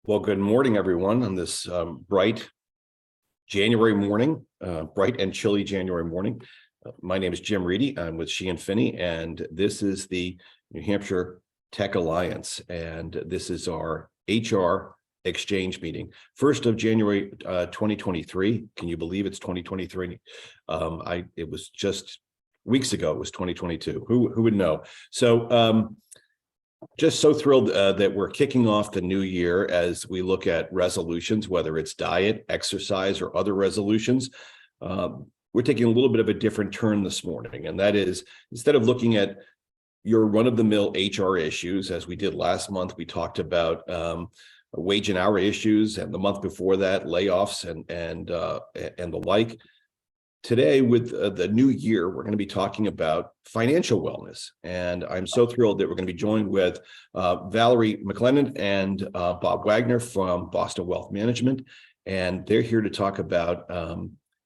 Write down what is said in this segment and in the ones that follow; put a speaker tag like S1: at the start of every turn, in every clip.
S1: Well, good morning, everyone, on this bright January morning, bright and chilly January morning. My name is Jim Reedy. I'm with Sheehan Finney, and this is the New Hampshire Tech Alliance, and this is our HR exchange meeting. 1st of January, 2023. Can you believe it's 2023? It was just weeks ago. It was 2022. Who would know? So, just so thrilled that we're kicking off the new year as we look at resolutions, whether it's diet, exercise, or other resolutions. We're taking a little bit of a different turn this morning, and that is, instead of looking at your run-of-the-mill HR issues, as we did last month, we talked about wage and hour issues, and the month before that, layoffs and the like. Today, with the new year, we're going to be talking about financial wellness. And I'm so thrilled that we're going to be joined with Valerie McLennan and Bob Wagner from Boston Wealth Management. And they're here to talk about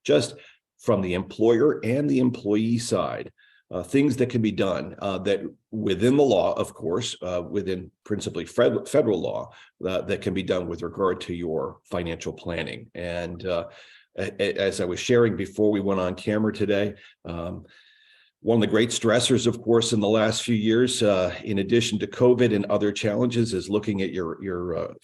S1: just from the employer and the employee side, things that can be done that within the law, of course, within principally federal law, that can be done with regard to your financial planning. And as I was sharing before we went on camera today, one of the great stressors, of course, in the last few years, in addition to COVID and other challenges, is looking at your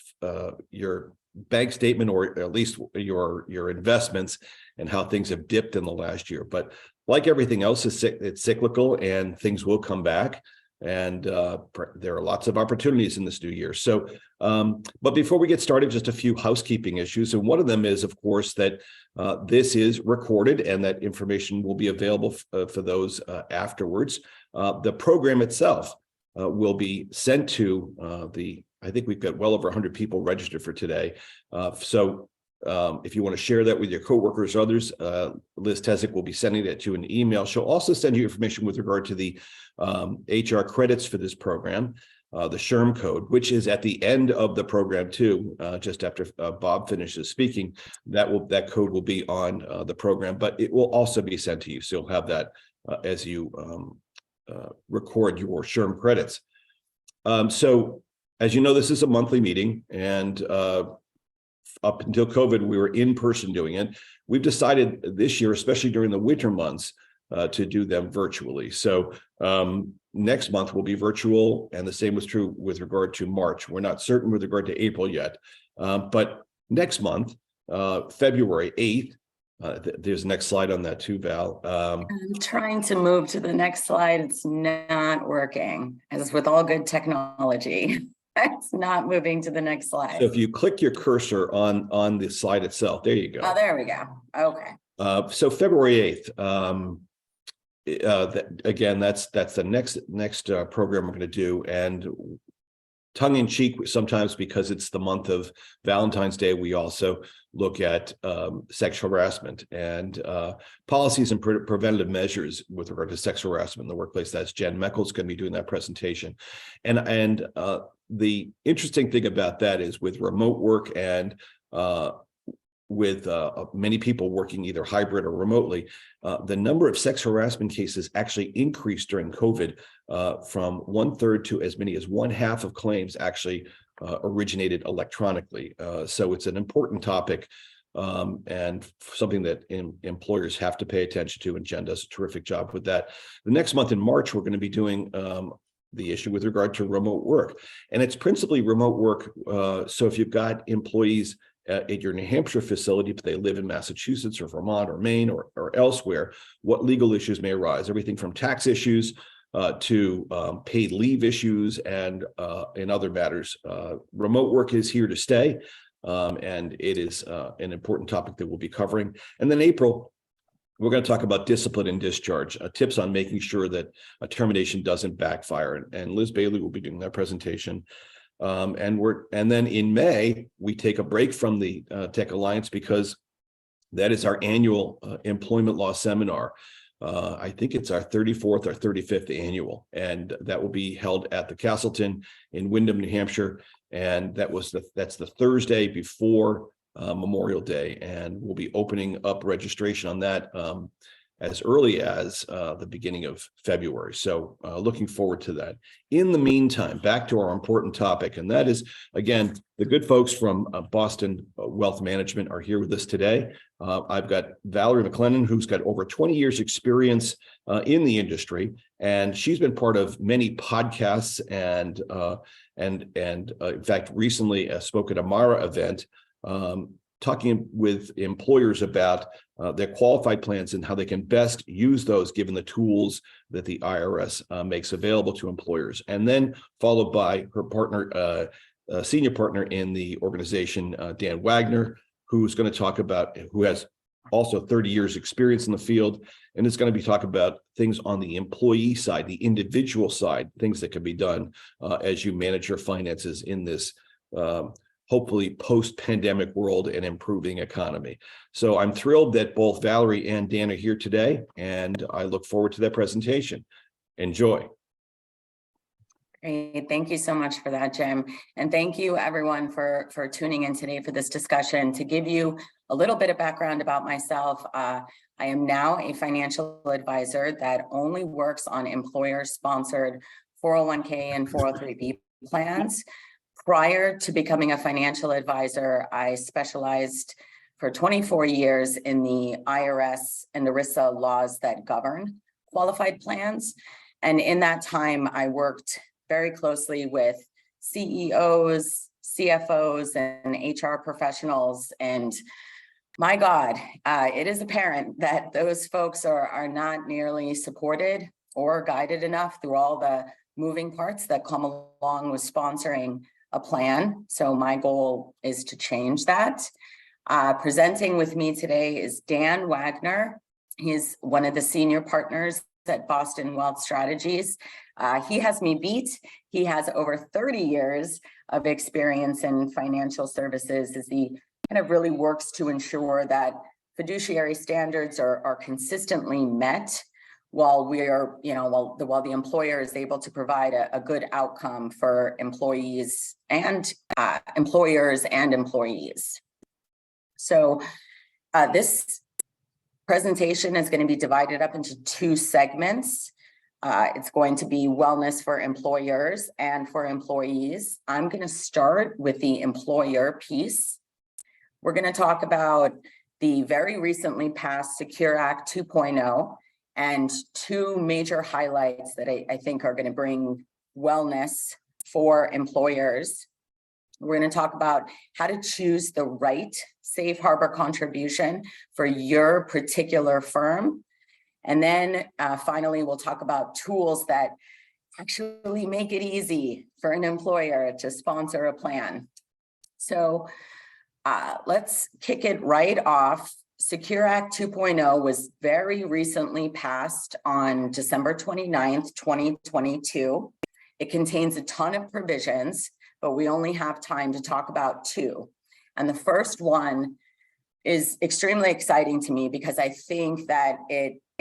S1: bank statement, or at least your investments, and how things have dipped in the last year. But like everything else, it's cyclical, and things will come back. And there are lots of opportunities in this new year. So, but before we get started, just a few housekeeping issues. And one of them is, of course, that this is recorded and that information will be available for those afterwards. The program itself will be sent to I think we've got well over 100 people registered for today. So if you want to share that with your coworkers or others, Liz Tezek will be sending it to an email. She'll also send you information with regard to the HR credits for this program, the SHRM code, which is at the end of the program too, just after Bob finishes speaking. That code will be on the program, but it will also be sent to you. So you'll have that as you record your SHRM credits. So as you know, this is a monthly meeting, and up until COVID, we were in person doing it. We've decided this year, especially during the winter months, to do them virtually. So next month will be virtual, and the same was true with regard to March. We're not certain with regard to April yet, but next month, February 8th, there's the next slide on that too, Val.
S2: I'm trying to move to the next slide. It's not working, as with all good technology. It's not moving to the next slide.
S1: So if you click your cursor on the slide itself, there you go.
S2: Oh, there we go. Okay.
S1: So February 8th, again, that's the next program we're going to do, and tongue in cheek sometimes, because it's the month of Valentine's Day, we also look at sexual harassment and policies and preventative measures with regard to sexual harassment in the workplace. That's Jen Meckles going to be doing that presentation, and the interesting thing about that is, with remote work and with many people working either hybrid or remotely, the number of sexual harassment cases actually increased during COVID from 1/3 to as many as 1/2 of claims actually originated electronically. So it's an important topic and something that employers have to pay attention to, and Jen does a terrific job with that. The next month in March, we're going to be doing the issue with regard to remote work, and it's principally remote work. So if you've got employees at your New Hampshire facility, but they live in Massachusetts or Vermont or Maine or elsewhere, what legal issues may arise? Everything from tax issues to paid leave issues and other matters. Remote work is here to stay, and it is an important topic that we'll be covering. And then April, we're going to talk about discipline and discharge, tips on making sure that a termination doesn't backfire. And Liz Bailey will be doing that presentation. And then in May, we take a break from the Tech Alliance, because that is our annual employment law seminar. I think it's our 34th or 35th annual, and that will be held at the Castleton in Windham, New Hampshire. And that's the Thursday before Memorial Day, and we'll be opening up registration on that as early as the beginning of February. So looking forward to that. In the meantime, back to our important topic, and that is, again, the good folks from Boston Wealth Management are here with us today. I've got Valerie McLennan, who's got over 20 years experience in the industry, and she's been part of many podcasts and in fact, recently spoke at a Mara event, talking with employers about their qualified plans and how they can best use those given the tools that the IRS makes available to employers. And then followed by her partner, senior partner in the organization, Dan Wagner, who's going to talk about, who has also 30 years experience in the field, and is going to be talking about things on the employee side, the individual side, things that can be done as you manage your finances in this hopefully post-pandemic world and improving economy. So I'm thrilled that both Valerie and Dan are here today, and I look forward to their presentation. Enjoy.
S2: Great. Thank you so much for that, Jim. And thank you everyone for tuning in today for this discussion. To give you a little bit of background about myself, I am now a financial advisor that only works on employer-sponsored 401k and 403b plans. Prior to becoming a financial advisor, I specialized for 24 years in the IRS and ERISA laws that govern qualified plans. And in that time, I worked very closely with CEOs, CFOs, and HR professionals. And my God, it is apparent that those folks are not nearly supported or guided enough through all the moving parts that come along with sponsoring a plan. So my goal is to change that. Presenting with me today is Dan Wagner. He's one of the senior partners at Boston Wealth Strategies. He has me beat. He has over 30 years of experience in financial services as he kind of really works to ensure that fiduciary standards are consistently met while while the employer is able to provide a good outcome for employees and employers and employees. So this presentation is going to be divided up into two segments. It's going to be wellness for employers and for employees. I'm going to start with the employer piece. We're going to talk about the very recently passed Secure Act 2.0 and two major highlights that I think are going to bring wellness for employers. We're going to talk about how to choose the right safe harbor contribution for your particular firm. And then finally, we'll talk about tools that actually make it easy for an employer to sponsor a plan. So let's kick it right off. Secure Act 2.0 was very recently passed on December 29th, 2022. It contains a ton of provisions, but we only have time to talk about two. And the first one is extremely exciting to me because I think that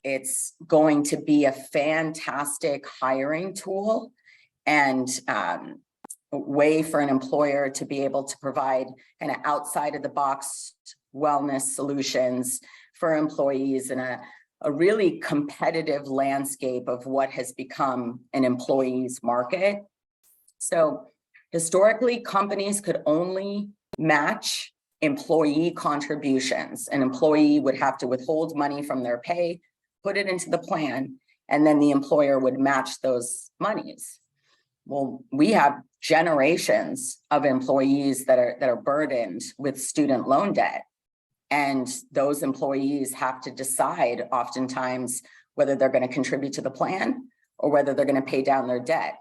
S2: it's going to be a fantastic hiring tool and way for an employer to be able to provide kind of outside of the box wellness solutions for employees in a really competitive landscape of what has become an employee's market. So historically, companies could only match employee contributions. An employee would have to withhold money from their pay, put it into the plan, and then the employer would match those monies. Well, we have generations of employees that are burdened with student loan debt. And those employees have to decide oftentimes whether they're going to contribute to the plan or whether they're going to pay down their debt.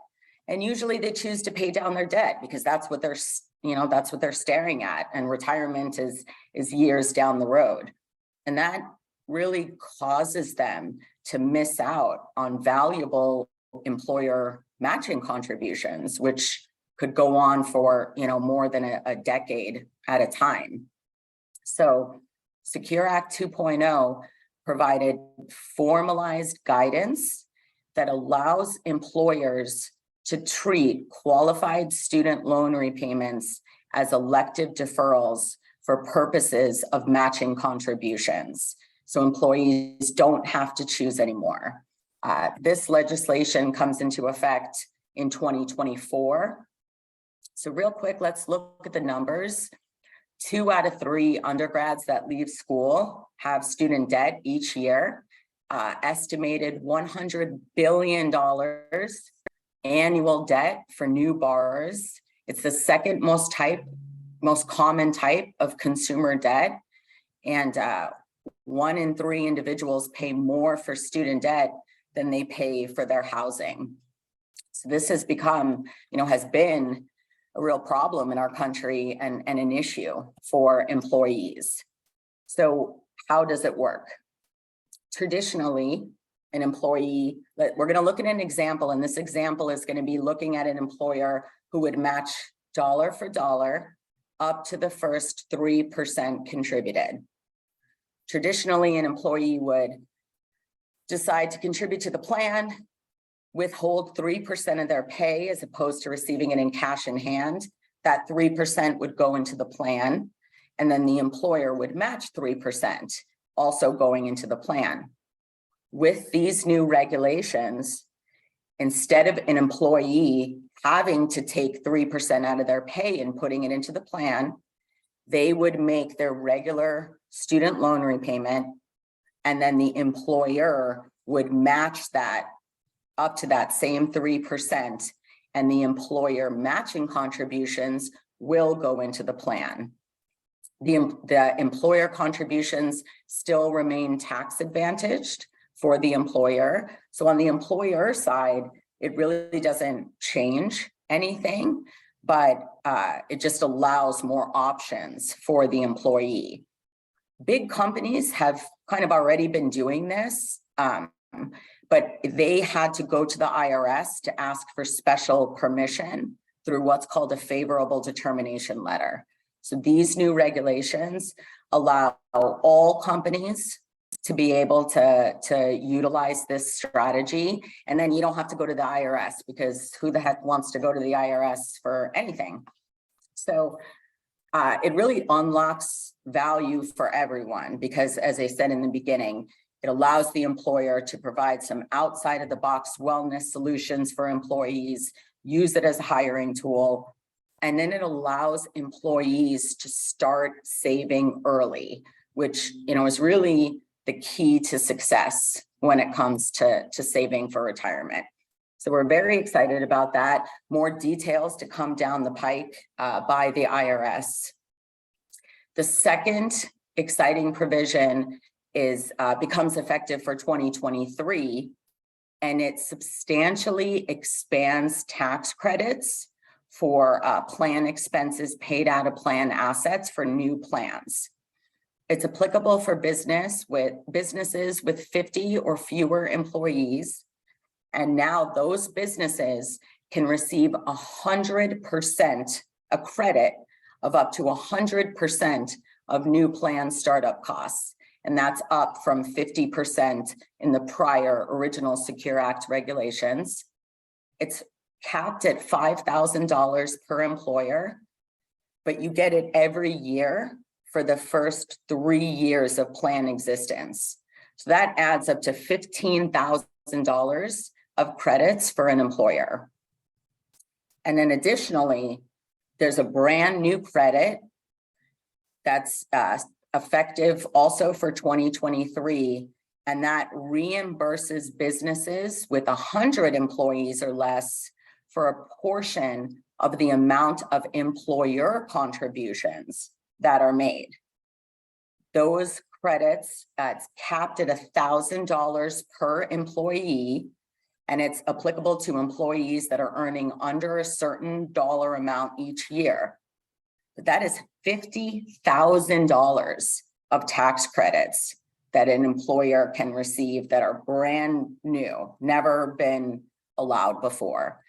S2: And usually they choose to pay down their debt because that's what they're staring at. And retirement is years down the road. And that really causes them to miss out on valuable employer matching contributions, which could go on for more than a decade at a time. So Secure Act 2.0 provided formalized guidance that allows employers to treat qualified student loan repayments as elective deferrals for purposes of matching contributions. so employees don't have to choose anymore. This legislation comes into effect in 2024. So real quick, let's look at the numbers. 2 out of 3 undergrads that leave school have student debt each year, estimated $100 billion annual debt for new borrowers. It's the second most common type of consumer debt. And 1 in 3 individuals pay more for student debt than they pay for their housing. So this has become, has been a real problem in our country and an issue for employees. So how does it work? Traditionally, an employee, we're going to look at an example, and this example is going to be looking at an employer who would match dollar for dollar up to the first 3% contributed. Traditionally, an employee would decide to contribute to the plan, withhold 3% of their pay as opposed to receiving it in cash in hand. That 3% would go into the plan, and then the employer would match 3%, also going into the plan. With these new regulations, instead of an employee having to take 3% out of their pay and putting it into the plan, they would make their regular student loan repayment, and then the employer would match that up to that same 3%, and the employer matching contributions will go into the plan. The employer contributions still remain tax advantaged for the employer. So on the employer side, it really doesn't change anything, but it just allows more options for the employee. Big companies have kind of already been doing this, but they had to go to the IRS to ask for special permission through what's called a favorable determination letter. So these new regulations allow all companies to be able to utilize this strategy. And then you don't have to go to the IRS, because who the heck wants to go to the IRS for anything? So it really unlocks value for everyone, because as I said in the beginning, it allows the employer to provide some outside of the box wellness solutions for employees, use it as a hiring tool, and then it allows employees to start saving early, which is really the key to success when it comes to saving for retirement. So we're very excited about that. More details to come down the pike by the IRS. The second exciting provision becomes effective for 2023, and it substantially expands tax credits for plan expenses paid out of plan assets for new plans. It's applicable for businesses with 50 or fewer employees, and now those businesses can receive 100%, a credit of up to 100% of new plan startup costs. And that's up from 50% in the prior original Secure Act regulations. It's capped at $5,000 per employer, but you get it every year for the first 3 years of plan existence. So that adds up to $15,000 of credits for an employer. And then additionally, there's a brand new credit that's effective also for 2023, and that reimburses businesses with 100 employees or less for a portion of the amount of employer contributions that are made. Those credits, it's capped at $1,000 per employee, and it's applicable to employees that are earning under a certain dollar amount each year. But that is $50,000 of tax credits that an employer can receive that are brand new, never been allowed before.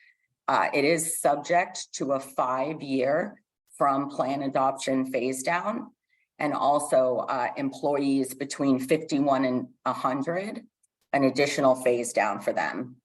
S2: It is subject to a 5-year from plan adoption phase down, and also employees between 51 and 100, an additional phase down for them.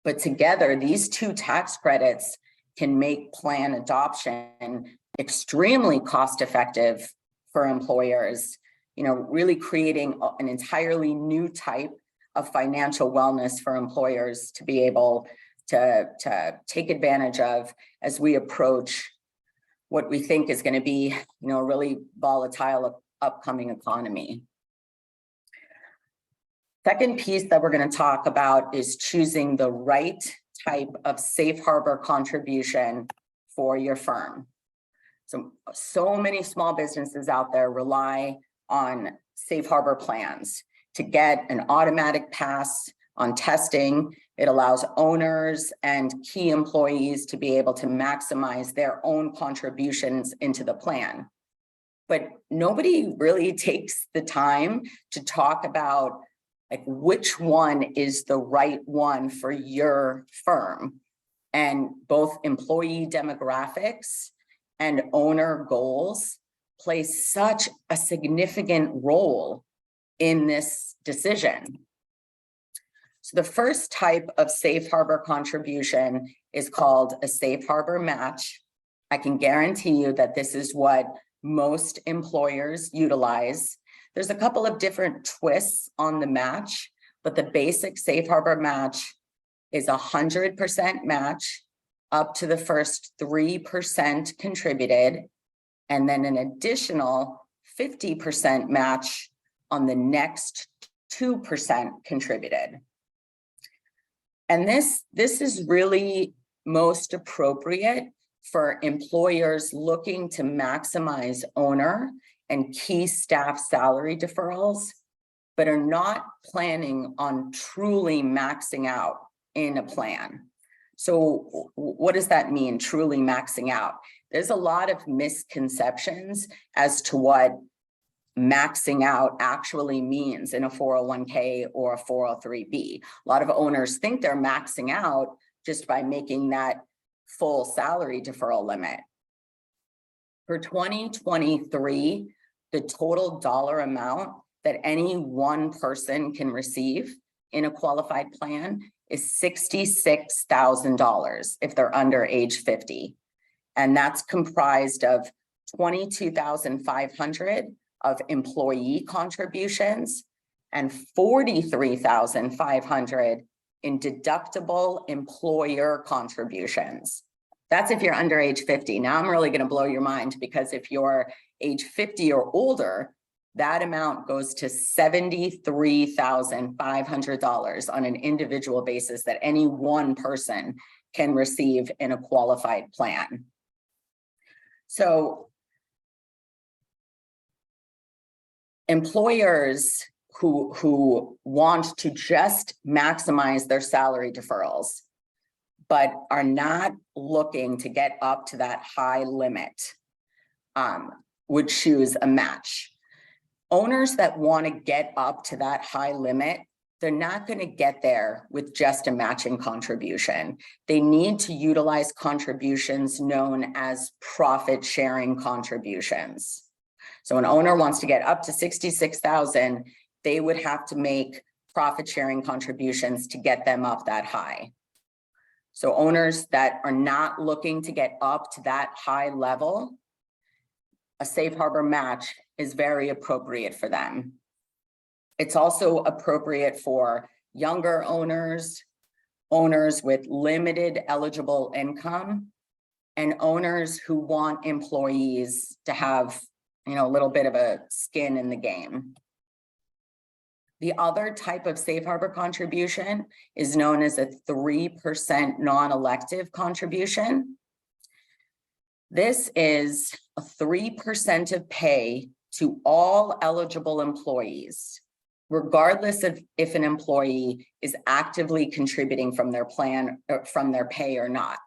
S2: But together, these two tax credits can make plan adoption extremely cost effective for employers, really creating an entirely new type of financial wellness for employers to be able to take advantage of as we approach what we think is going to be, a really volatile upcoming economy. Second piece that we're going to talk about is choosing the right type of safe harbor contribution for your firm. So many small businesses out there rely on safe harbor plans to get an automatic pass on testing. It allows owners and key employees to be able to maximize their own contributions into the plan. But nobody really takes the time to talk about which one is the right one for your firm. And both employee demographics and owner goals play such a significant role in this decision. So the first type of safe harbor contribution is called a safe harbor match. I can guarantee you that this is what most employers utilize. There's a couple of different twists on the match, but the basic safe harbor match is 100% match up to the first 3% contributed, and then an additional 50% match on the next 2% contributed. And this is really most appropriate for employers looking to maximize owner and key staff salary deferrals, but are not planning on truly maxing out in a plan. So what does that mean, truly maxing out? There's a lot of misconceptions as to what maxing out actually means in a 401k or a 403b. A lot of owners think they're maxing out just by making that full salary deferral limit. For 2023, the total dollar amount that any one person can receive in a qualified plan is $66,000 if they're under age 50. And that's comprised of $22,500 of employee contributions and $43,500 in deductible employer contributions. That's if you're under age 50. Now I'm really going to blow your mind, because if you're age 50 or older, that amount goes to $73,500 on an individual basis that any one person can receive in a qualified plan. So employers who want to just maximize their salary deferrals, but are not looking to get up to that high limit, would choose a match. Owners that want to get up to that high limit, they're not going to get there with just a matching contribution. They need to utilize contributions known as profit sharing contributions. So an owner wants to get up to $66,000, they would have to make profit sharing contributions to get them up that high. So owners that are not looking to get up to that high level, a safe harbor match is very appropriate for them. It's also appropriate for younger owners, owners with limited eligible income, and owners who want employees to have, a little bit of a skin in the game. The other type of safe harbor contribution is known as a 3% non-elective contribution. This is a 3% of pay to all eligible employees, regardless of if an employee is actively contributing from their plan or from their pay or not.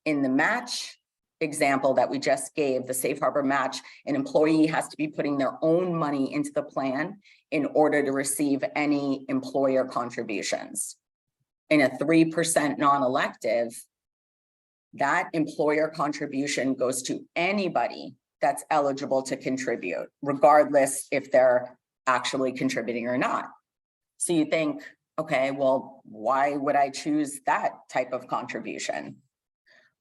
S2: In the match example that we just gave, the safe harbor match, an employee has to be putting their own money into the plan in order to receive any employer contributions. In a 3% non-elective, that employer contribution goes to anybody that's eligible to contribute, regardless if they're actually contributing or not. So you think, okay, well, why would I choose that type of contribution?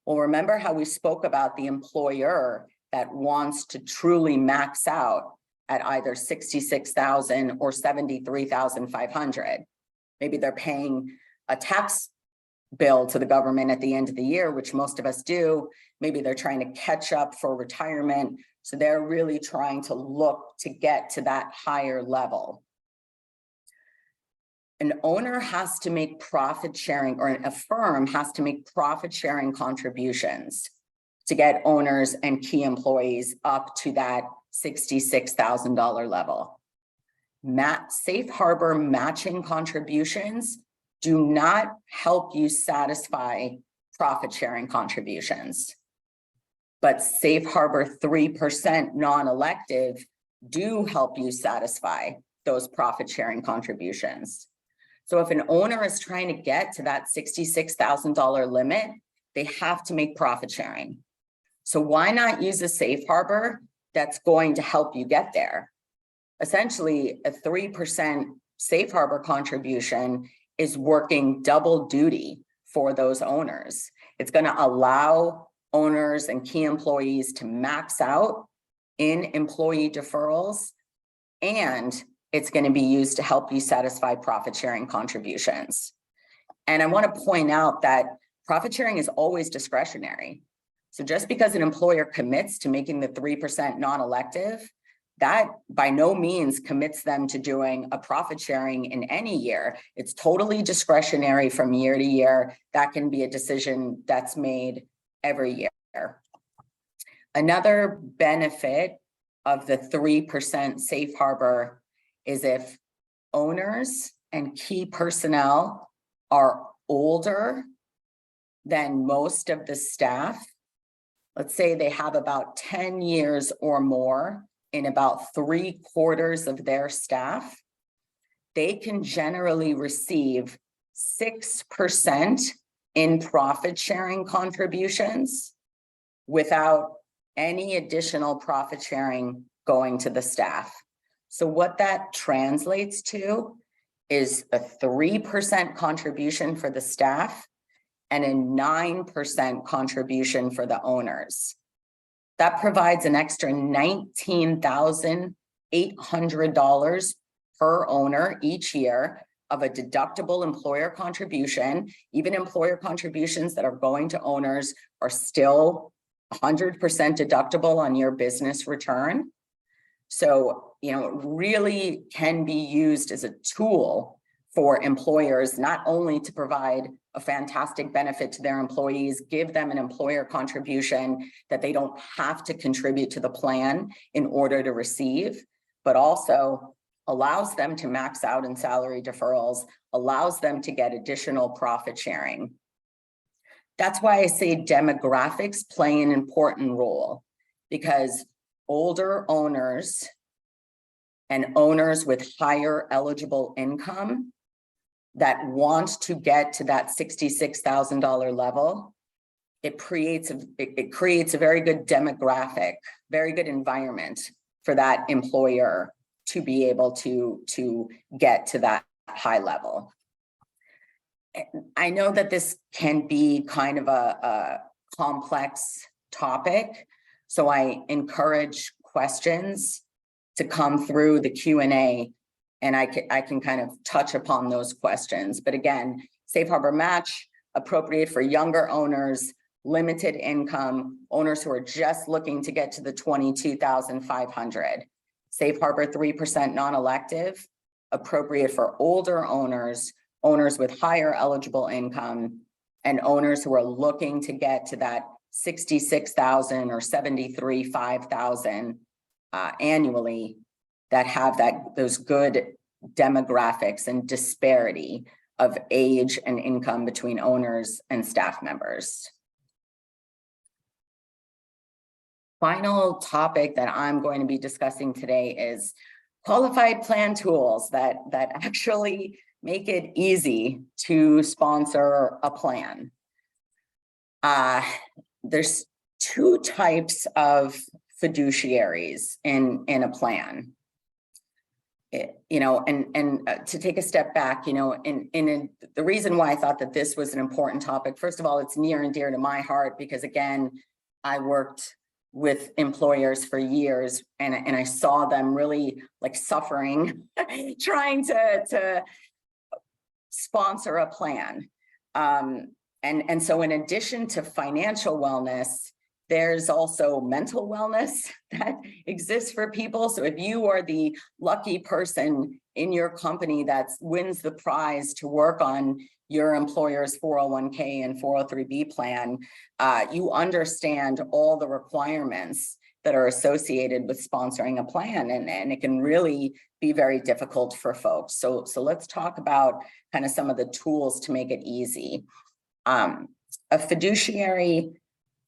S2: Well, remember how we spoke about the employer that wants to truly max out. at either 66,000 or 73,500. Maybe they're paying a tax bill to the government at the end of the year, which most of us do. Maybe they're trying to catch up for retirement. So they're really trying to look to get to that higher level. An owner has to make profit sharing, or a firm has to make profit sharing contributions to get owners and key employees up to that $66,000 level. Safe harbor matching contributions do not help you satisfy profit sharing contributions. But Safe Harbor 3% non-elective do help you satisfy those profit sharing contributions. So if an owner is trying to get to that $66,000 limit, they have to make profit sharing. So why not use a safe harbor that's going to help you get there? Essentially, a 3% safe harbor contribution is working double duty for those owners. It's going to allow owners and key employees to max out in employee deferrals, and it's going to be used to help you satisfy profit sharing contributions. And I want to point out that profit sharing is always discretionary. So just because an employer commits to making the 3% non-elective, that by no means commits them to doing a profit sharing in any year. It's totally discretionary from year to year. That can be a decision that's made every year. Another benefit of the 3% safe harbor is if owners and key personnel are older than most of the staff. Let's say they have about 10 years or more in about 3/4 of their staff, they can generally receive 6% in profit sharing contributions without any additional profit sharing going to the staff. So what that translates to is a 3% contribution for the staff and a 9% contribution for the owners. That provides an extra $19,800 per owner each year of a deductible employer contribution. Even employer contributions that are going to owners are still 100% deductible on your business return. So, it really can be used as a tool for employers, not only to provide a fantastic benefit to their employees, give them an employer contribution that they don't have to contribute to the plan in order to receive, but also allows them to max out in salary deferrals, allows them to get additional profit sharing. That's why I say demographics play an important role, because older owners and owners with higher eligible income that want to get to that $66,000 level, it creates a very good demographic, very good environment for that employer to be able to get to that high level. I know that this can be kind of a complex topic, so I encourage questions to come through the Q&A, and I can kind of touch upon those questions. But again, Safe Harbor Match, appropriate for younger owners, limited income, owners who are just looking to get to the $22,500. Safe Harbor 3% non-elective, appropriate for older owners, owners with higher eligible income, and owners who are looking to get to that $66,000 or $73,500 annually, that have those good demographics and disparity of age and income between owners and staff members. Final topic that I'm going to be discussing today is qualified plan tools that actually make it easy to sponsor a plan. There's two types of fiduciaries in a plan. To take a step back, the reason why I thought that this was an important topic, first of all, it's near and dear to my heart because, again, I worked with employers for years, and I saw them really like suffering, trying to sponsor a plan. And so in addition to financial wellness, there's also mental wellness that exists for people. So if you are the lucky person in your company that wins the prize to work on your employer's 401k and 403b plan, you understand all the requirements that are associated with sponsoring a plan, and it can really be very difficult for folks. So let's talk about kind of some of the tools to make it easy. A fiduciary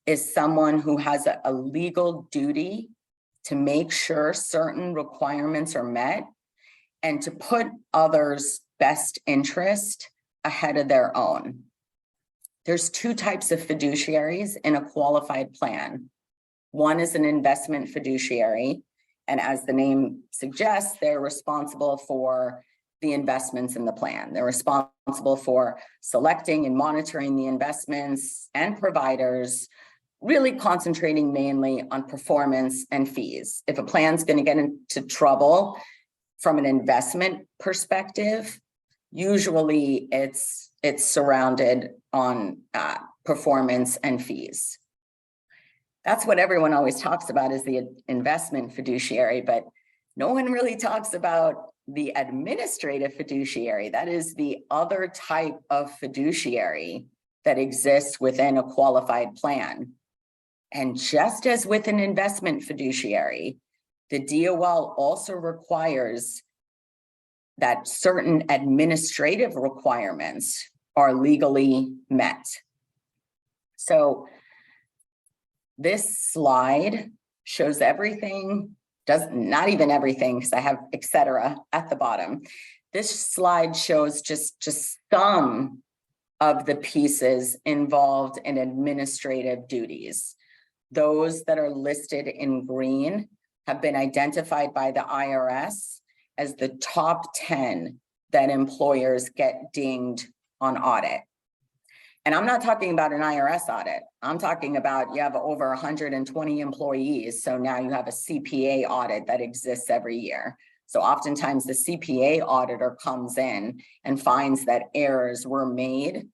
S2: is someone who has a legal duty to make sure certain requirements are met and to put others' best interest ahead of their own. There's two types of fiduciaries in a qualified plan. One is an investment fiduciary, and as the name suggests, they're responsible for the investments in the plan. They're responsible for selecting and monitoring the investments and providers, really concentrating mainly on performance and fees. If a plan's going to get into trouble from an investment perspective, usually it's surrounded on performance and fees. That's what everyone always talks about is the investment fiduciary, but no one really talks about the administrative fiduciary. That is the other type of fiduciary that exists within a qualified plan. And just as with an investment fiduciary, the DOL also requires that certain administrative requirements are legally met. So this slide shows everything, not even everything, because I have et cetera at the bottom. This slide shows just some of the pieces involved in administrative duties. Those that are listed in green have been identified by the IRS as the top 10 that employers get dinged on audit. And I'm not talking about an IRS audit. I'm talking about you have over 120 employees. So now you have a CPA audit that exists every year. So oftentimes the CPA auditor comes in and finds that errors were made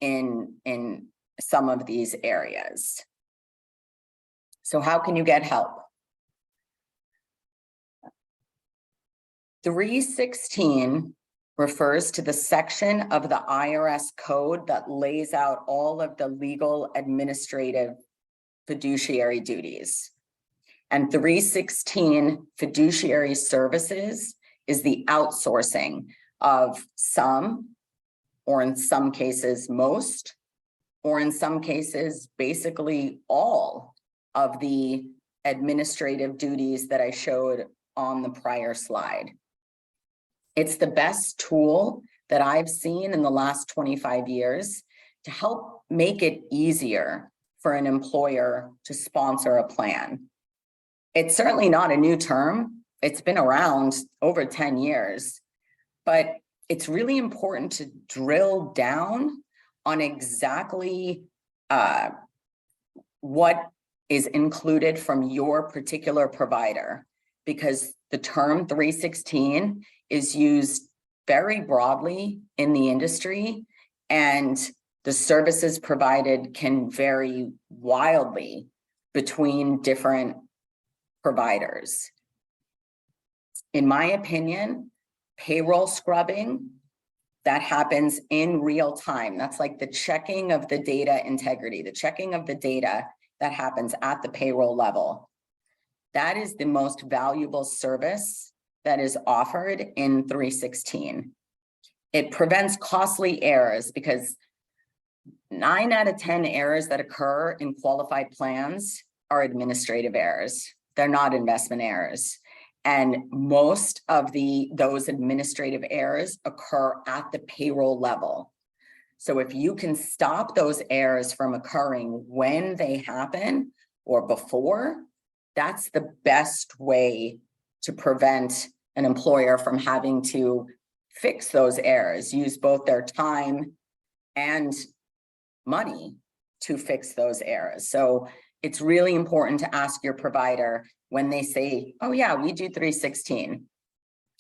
S2: in some of these areas. So how can you get help? 316 refers to the section of the IRS code that lays out all of the legal administrative fiduciary duties. And 316 fiduciary services is the outsourcing of some, or in some cases most, or in some cases basically all of the administrative duties that I showed on the prior slide. It's the best tool that I've seen in the last 25 years to help make it easier for an employer to sponsor a plan. It's certainly not a new term. It's been around over 10 years, but it's really important to drill down on exactly what is included from your particular provider, because the term 316 is used very broadly in the industry, and the services provided can vary wildly between different providers. In my opinion, payroll scrubbing, that happens in real time. That's like the checking of the data integrity, the checking of the data that happens at the payroll level. That is the most valuable service that is offered in 316. It prevents costly errors because 9 out of 10 errors that occur in qualified plans are administrative errors. They're not investment errors. And most of those administrative errors occur at the payroll level. So if you can stop those errors from occurring when they happen or before, that's the best way to prevent an employer from having to fix those errors, use both their time and money to fix those errors. So it's really important to ask your provider when they say, oh yeah, we do 316.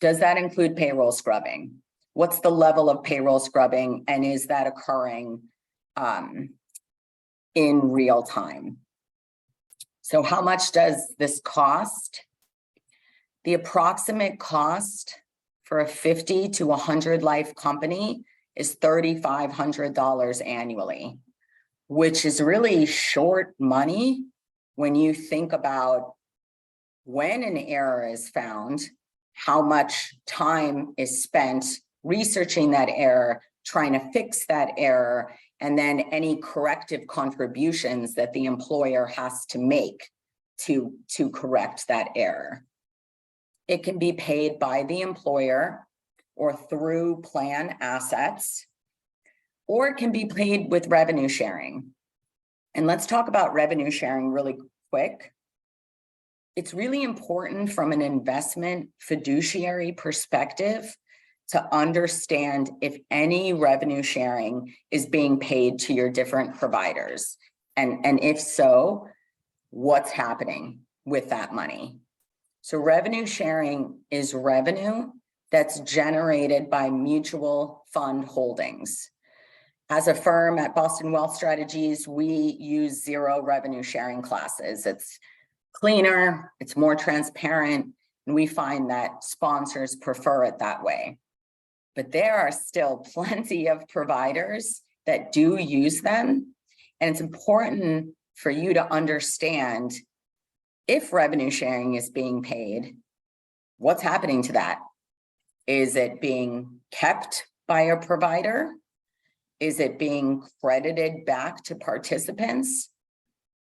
S2: Does that include payroll scrubbing? What's the level of payroll scrubbing, and is that occurring in real time? So how much does this cost? The approximate cost for a 50 to 100 life company is $3,500 annually, which is really short money when you think about when an error is found, how much time is spent researching that error, trying to fix that error, and then any corrective contributions that the employer has to make to correct that error. It can be paid by the employer or through plan assets, or it can be paid with revenue sharing. And let's talk about revenue sharing really quick. It's really important from an investment fiduciary perspective to understand if any revenue sharing is being paid to your different providers. And if so, what's happening with that money? So revenue sharing is revenue that's generated by mutual fund holdings. As a firm at Boston Wealth Strategies, we use zero revenue sharing classes. It's cleaner, it's more transparent, and we find that sponsors prefer it that way. But there are still plenty of providers that do use them. And it's important for you to understand if revenue sharing is being paid, what's happening to that? Is it being kept by a provider? Is it being credited back to participants?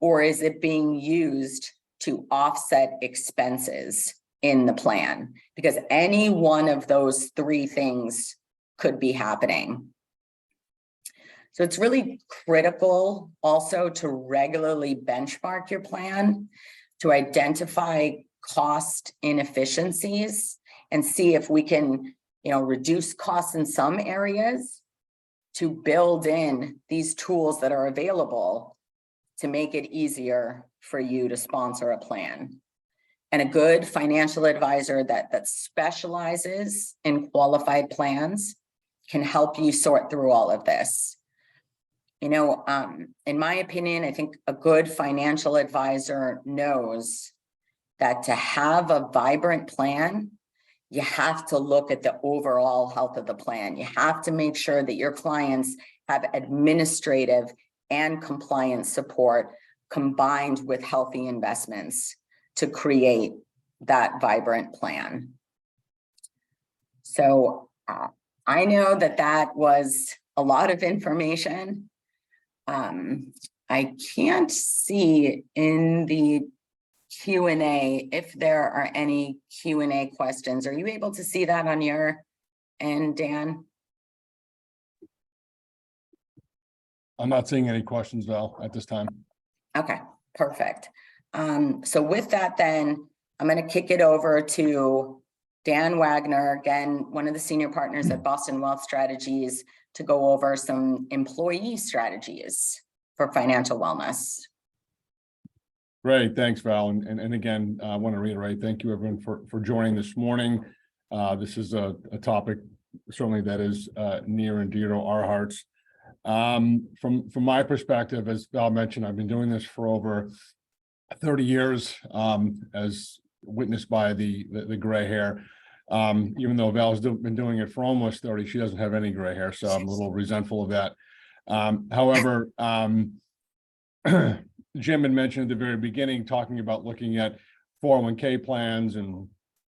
S2: Or is it being used to offset expenses in the plan? Because any one of those three things could be happening. So it's really critical also to regularly benchmark your plan, to identify cost inefficiencies and see if we can, reduce costs in some areas to build in these tools that are available to make it easier for you to sponsor a plan. And a good financial advisor that specializes in qualified plans can help you sort through all of this. In my opinion, I think a good financial advisor knows that to have a vibrant plan, you have to look at the overall health of the plan. You have to make sure that your clients have administrative and compliance support combined with healthy investments to create that vibrant plan. So I know that was a lot of information. I can't see in the Q&A if there are any Q&A questions. Are you able to see that on your end, Dan?
S3: I'm not seeing any questions, Val, at this time.
S2: Okay, perfect. So with that, then I'm going to kick it over to Dan Wagner, again, one of the senior partners at Boston Wealth Strategies, to go over some employee strategies for financial wellness.
S3: Great, thanks, Val. And again, I want to reiterate, thank you everyone for joining this morning. This is a topic certainly that is near and dear to our hearts. From my perspective, as Val mentioned, I've been doing this for over 30 years, as witnessed by the gray hair. Even though Val's been doing it for almost 30, she doesn't have any gray hair, so I'm a little resentful of that. However, Jim had mentioned at the very beginning, talking about looking at 401k plans, and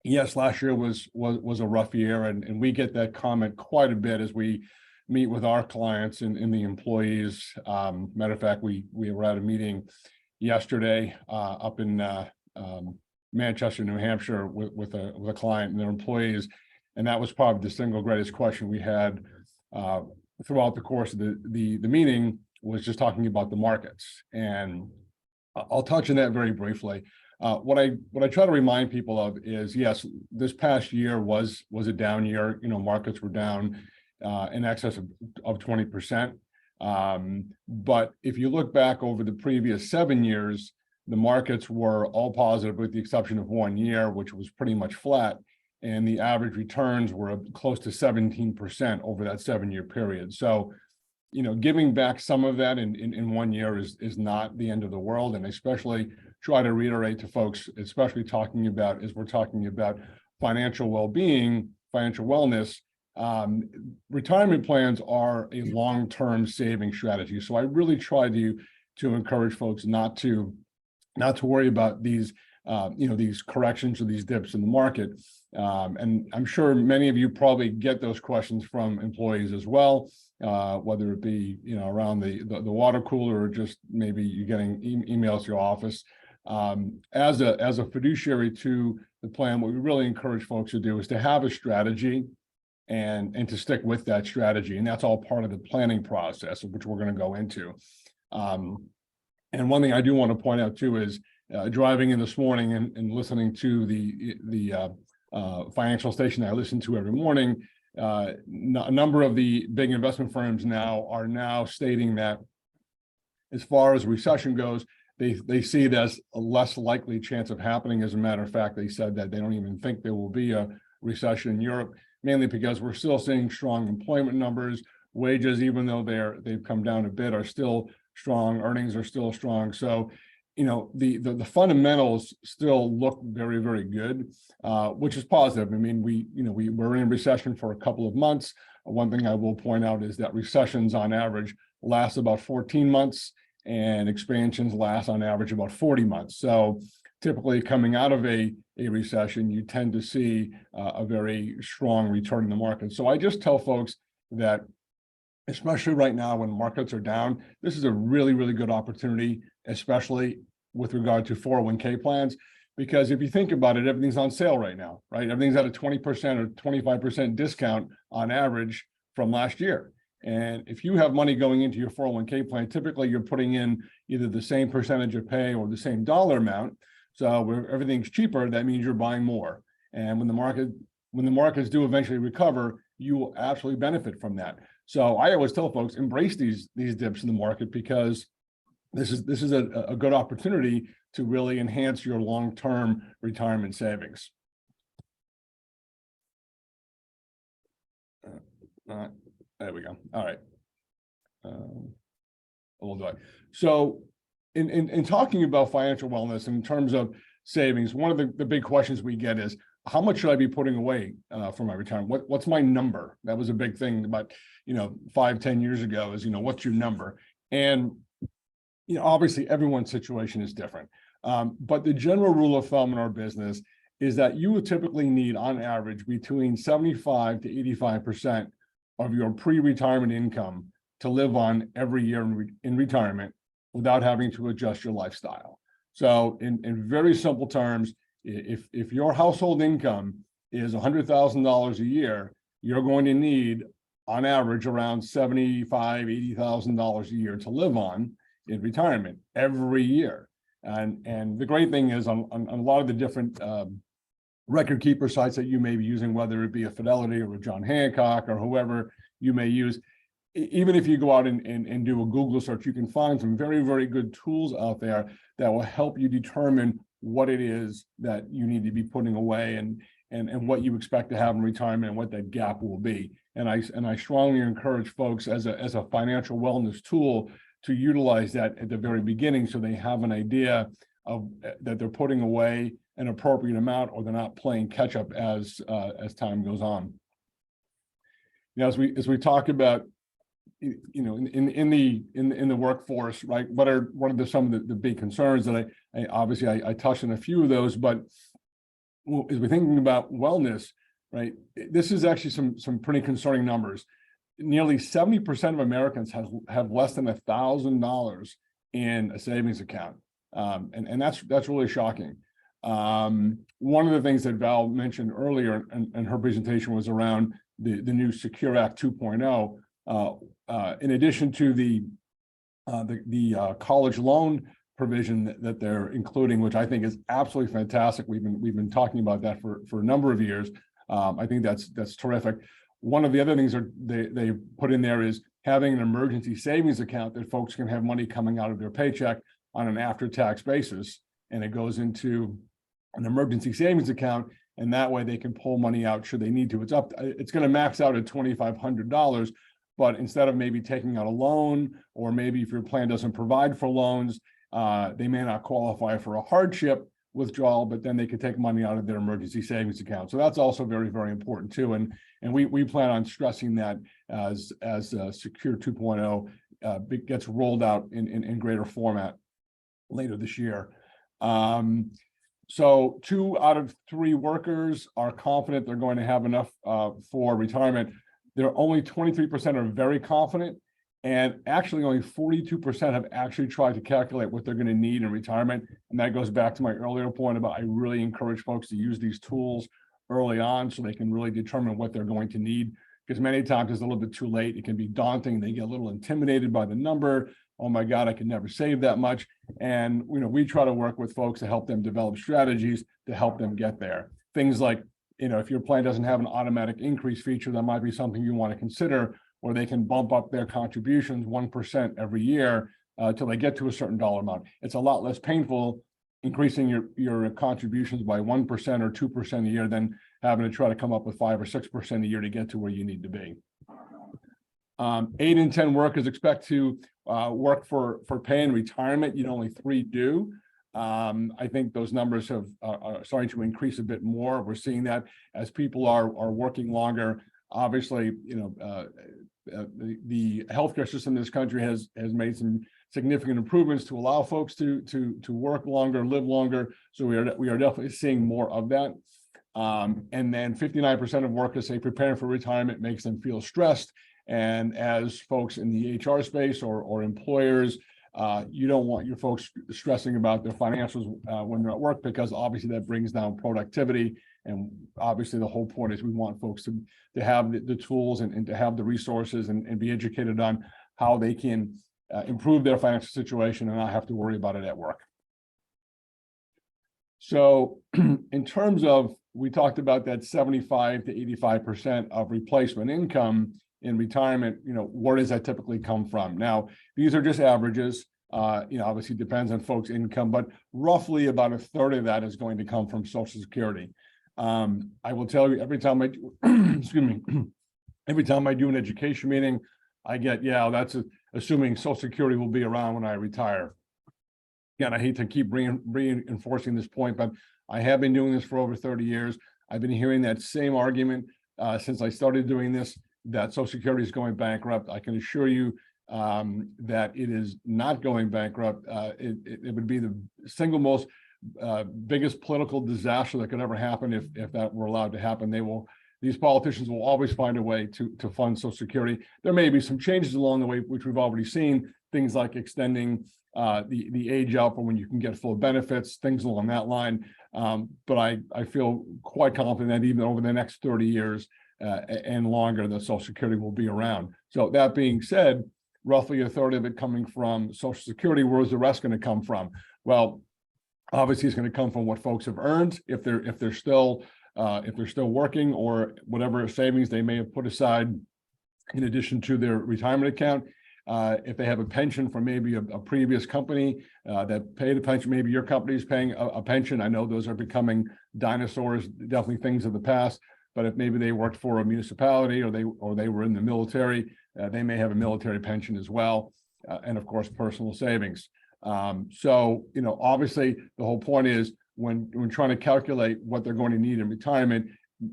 S3: yes, last year was a rough year, and we get that comment quite a bit as we meet with our clients and the employees. Matter of fact, we were at a meeting yesterday up in Manchester, New Hampshire, with a client and their employees, and that was probably the single greatest question we had throughout the course of the meeting, was just talking about the markets. And I'll touch on that very briefly. What I try to remind people of is, yes, this past year was a down year. Markets were down in excess of 20%. But if you look back over the previous 7 years, the markets were all positive with the exception of 1 year, which was pretty much flat. And the average returns were close to 17% over that 7-year period. So, giving back some of that in 1 year is not the end of the world. And especially try to reiterate to folks, especially as we're talking about financial well-being, financial wellness, retirement plans are a long-term saving strategy. So I really try to encourage folks not to worry about these these corrections or these dips in the market. And I'm sure many of you probably get those questions from employees as well, whether it be around the water cooler or just maybe you're getting emails to your office. As a fiduciary to the plan, what we really encourage folks to do is to have a strategy and to stick with that strategy. And that's all part of the planning process, which we're going to go into. And one thing I do want to point out too is driving in this morning and listening to the financial station that I listen to every morning. A number of the big investment firms are now stating that as far as recession goes, they see it as a less likely chance of happening. As a matter of fact, they said that they don't even think there will be a recession in Europe, mainly because we're still seeing strong employment numbers. Wages, even though they've come down a bit, are still strong. Earnings are still strong. So, the fundamentals still look very, very good, which is positive. I mean, we're in a recession for a couple of months. One thing I will point out is that recessions on average last about 14 months and expansions last on average about 40 months. So typically coming out of a recession, you tend to see a very strong return in the market. So I just tell folks that, especially right now when markets are down, this is a really, really good opportunity, especially with regard to 401k plans. Because if you think about it, everything's on sale right now, right? Everything's at a 20% or 25% discount on average from last year. And if you have money going into your 401k plan, typically you're putting in either the same percentage of pay or the same dollar amount. So where everything's cheaper, that means you're buying more. And when the markets do eventually recover, you will absolutely benefit from that. So I always tell folks, embrace these dips in the market, because this is a good opportunity to really enhance your long-term retirement savings. There we go. All right. We'll do it. So in talking about financial wellness in terms of savings, one of the big questions we get is, how much should I be putting away for my retirement? What's my number? That was a big thing about 5-10 years ago, is what's your number? And obviously everyone's situation is different. But the general rule of thumb in our business is that you would typically need on average between 75 to 85% of your pre-retirement income to live on every year in retirement without having to adjust your lifestyle. So in very simple terms, if your household income is $100,000 a year, you're going to need on average around $75,000, $80,000 a year to live on in retirement every year. And the great thing is on a lot of the different record keeper sites that you may be using, whether it be a Fidelity or a John Hancock or whoever you may use, even if you go out and do a Google search, you can find some very, very good tools out there that will help you determine what it is that you need to be putting away and what you expect to have in retirement and what that gap will be. And I strongly encourage folks as a financial wellness tool to utilize that at the very beginning, so they have an idea of that they're putting away an appropriate amount, or they're not playing catch up as time goes on. As we talk about in the workforce, right? What are some of the big concerns that I touched on a few of those, but as we're thinking about wellness, right? This is actually some pretty concerning numbers. Nearly 70% of Americans have less than $1,000 in a savings account, and that's really shocking. One of the things that Val mentioned earlier in her presentation was around the new Secure Act 2.0. In addition to the college loan provision that they're including, which I think is absolutely fantastic. We've been talking about that for a number of years. I think that's terrific. One of the other things they put in there is having an emergency savings account that folks can have money coming out of their paycheck on an after-tax basis, and it goes into an emergency savings account, and that way they can pull money out should they need to. It's going to max out at $2,500, but instead of maybe taking out a loan, or maybe if your plan doesn't provide for loans, they may not qualify for a hardship withdrawal, but then they could take money out of their emergency savings account. So that's also very, very important too. And we plan on stressing that as Secure 2.0 gets rolled out in greater format later this year. So 2 out of 3 workers are confident they're going to have enough for retirement. There are only 23% are very confident, and actually only 42% have actually tried to calculate what they're going to need in retirement. And that goes back to my earlier point about I really encourage folks to use these tools early on so they can really determine what they're going to need, because many times it's a little bit too late. It can be daunting. They get a little intimidated by the number. Oh my God, I can never save that much. And we try to work with folks to help them develop strategies to help them get there. Things like, if your plan doesn't have an automatic increase feature, that might be something you want to consider, or they can bump up their contributions 1% every year till they get to a certain dollar amount. It's a lot less painful increasing your contributions by 1% or 2% a year than having to try to come up with 5 or 6% a year to get to where you need to be. 8 in 10 workers expect to work for pay in retirement. Only 3 do. I think those numbers are starting to increase a bit more. We're seeing that as people are working longer. Obviously, the healthcare system in this country has made some significant improvements to allow folks to work longer, live longer. So we are definitely seeing more of that. And then 59% of workers say preparing for retirement makes them feel stressed. And as folks in the HR space or employers, you don't want your folks stressing about their financials when they're at work, because obviously that brings down productivity. And obviously the whole point is we want folks to have the tools and to have the resources and be educated on how they can improve their financial situation and not have to worry about it at work. So in terms of, we talked about that 75 to 85% of replacement income in retirement, where does that typically come from? Now, these are just averages. Obviously depends on folks' income, but roughly about 1/3 of that is going to come from Social Security. I will tell you, every time I do, every time I do an education meeting, I get, that's assuming Social Security will be around when I retire. Again, I hate to keep reinforcing this point, but I have been doing this for over 30 years. I've been hearing that same argument since I started doing this, that Social Security is going bankrupt. I can assure you that it is not going bankrupt. It would be the single most biggest political disaster that could ever happen if that were allowed to happen. These politicians will always find a way to fund Social Security. There may be some changes along the way, which we've already seen, things like extending the age out for when you can get full benefits, things along that line. But I feel quite confident that even over the next 30 years and longer, the Social Security will be around. So that being said, roughly 1/3 of it coming from Social Security. Where is the rest going to come from? Well, obviously it's going to come from what folks have earned if they're still working, or whatever savings they may have put aside in addition to their retirement account. If they have a pension from maybe a previous company that paid a pension, maybe your company is paying a pension. I know those are becoming dinosaurs, definitely things of the past. But if maybe they worked for a municipality or they were in the military, they may have a military pension as well, and of course personal savings. So obviously the whole point is when trying to calculate what they're going to need in retirement,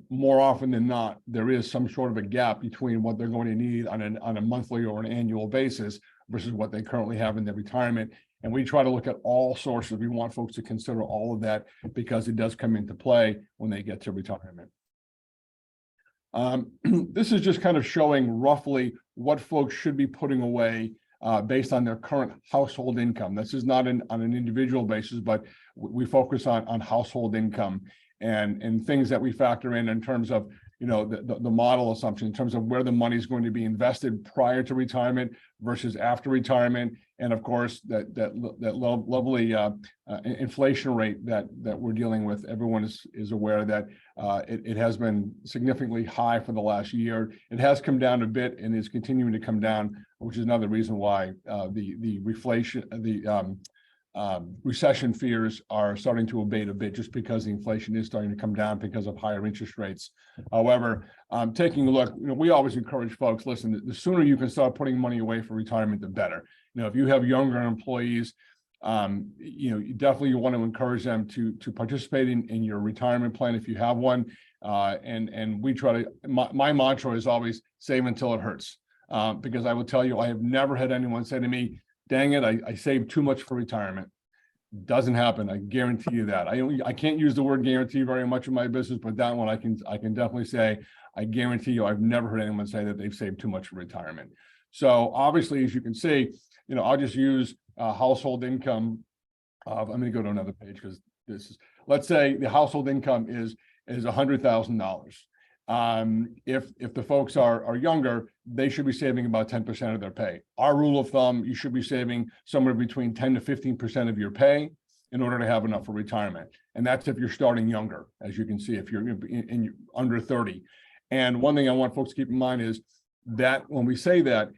S3: more often than not, there is some sort of a gap between what they're going to need on a monthly or an annual basis versus what they currently have in their retirement. And we try to look at all sources. We want folks to consider all of that because it does come into play when they get to retirement. This is just kind of showing roughly what folks should be putting away based on their current household income. This is not on an individual basis, but we focus on household income and things that we factor in terms of, the model assumption in terms of where the money is going to be invested prior to retirement versus after retirement. And of course, that lovely inflation rate that we're dealing with. Everyone is aware that it has been significantly high for the last year. It has come down a bit and is continuing to come down, which is another reason why the recession fears are starting to abate a bit, just because the inflation is starting to come down because of higher interest rates. However, taking a look, we always encourage folks, listen, the sooner you can start putting money away for retirement, the better. If you have younger employees, you definitely want to encourage them to participate in your retirement plan if you have one. And we try to, my mantra is always save until it hurts. Because I will tell you, I have never had anyone say to me, dang it, I saved too much for retirement. Doesn't happen. I guarantee you that. I can't use the word guarantee very much in my business, but that one I can definitely say, I guarantee you, I've never heard anyone say that they've saved too much for retirement. So obviously, as you can see, I'll just use household income. I'm going to go to another page because this is, let's say the household income is $100,000. If the folks are younger, they should be saving about 10% of their pay. Our rule of thumb, you should be saving somewhere between 10 to 15% of your pay in order to have enough for retirement. And that's if you're starting younger, as you can see, if you're under 30. And one thing I want folks to keep in mind is that when we say that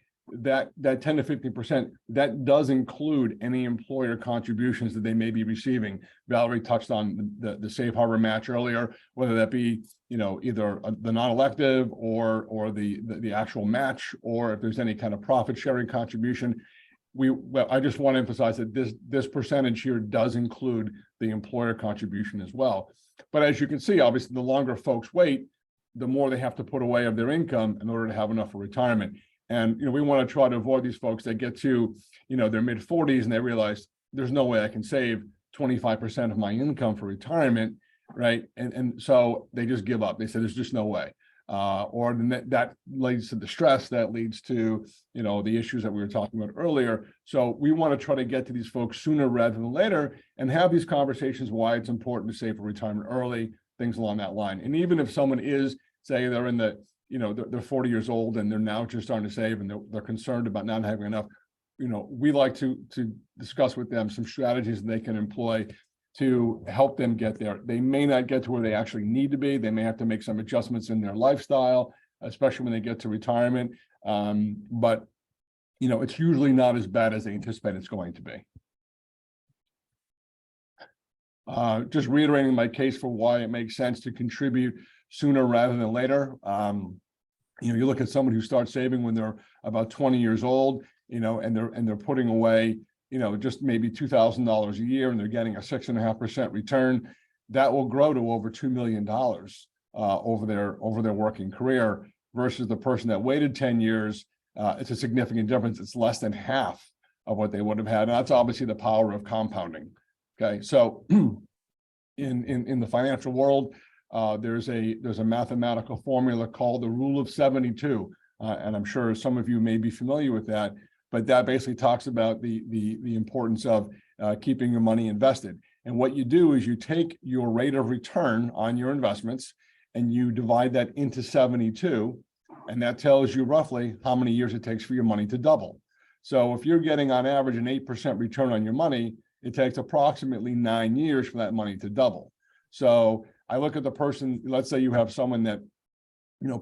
S3: 10 to 15%, that does include any employer contributions that they may be receiving. Valerie touched on the safe harbor match earlier, whether that be, either the non-elective or the actual match, or if there's any kind of profit sharing contribution. I just want to emphasize that this percentage here does include the employer contribution as well. But as you can see, obviously, the longer folks wait, the more they have to put away of their income in order to have enough for retirement. And we want to try to avoid these folks that get to their mid 40s and they realize there's no way I can save 25% of my income for retirement, right? And so they just give up. They say there's just no way. Or that leads to the stress, that leads to the issues that we were talking about earlier. So we want to try to get to these folks sooner rather than later and have these conversations why it's important to save for retirement early, things along that line. And even if someone is, say they're in the they're 40 years old and they're now just starting to save and they're concerned about not having enough, we like to discuss with them some strategies that they can employ to help them get there. They may not get to where they actually need to be. They may have to make some adjustments in their lifestyle, especially when they get to retirement. But it's usually not as bad as they anticipate it's going to be. Just reiterating my case for why it makes sense to contribute sooner rather than later. You look at someone who starts saving when they're about 20 years old, and they're putting away, just maybe $2,000 a year, and they're getting a 6.5% return. That will grow to over $2 million over their working career, versus the person that waited 10 years. It's a significant difference. It's less than half of what they would have had. And that's obviously the power of compounding. Okay, so in the financial world, there's a mathematical formula called the rule of 72, and I'm sure some of you may be familiar with that. But that basically talks about the importance of keeping your money invested. And what you do is you take your rate of return on your investments and you divide that into 72, and that tells you roughly how many years it takes for your money to double. So if you're getting on average an 8% return on your money, it takes approximately 9 years for that money to double. So I look at the person, let's say you have someone that,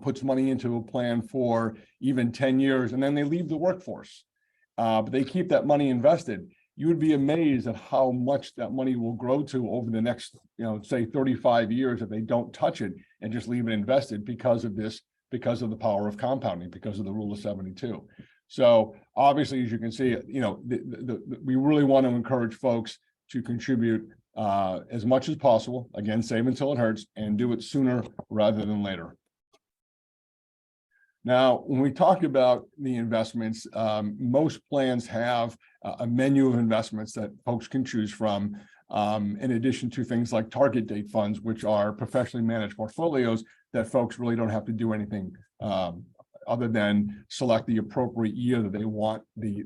S3: puts money into a plan for even 10 years and then they leave the workforce, but they keep that money invested. You would be amazed at how much that money will grow to over the next, say 35 years if they don't touch it and just leave it invested because of the power of compounding, because of the rule of 72. So obviously, as you can see, we really want to encourage folks to contribute as much as possible. Again, save until it hurts, and do it sooner rather than later. Now, when we talk about the investments, most plans have a menu of investments that folks can choose from, in addition to things like target date funds, which are professionally managed portfolios that folks really don't have to do anything other than select the appropriate year that they want the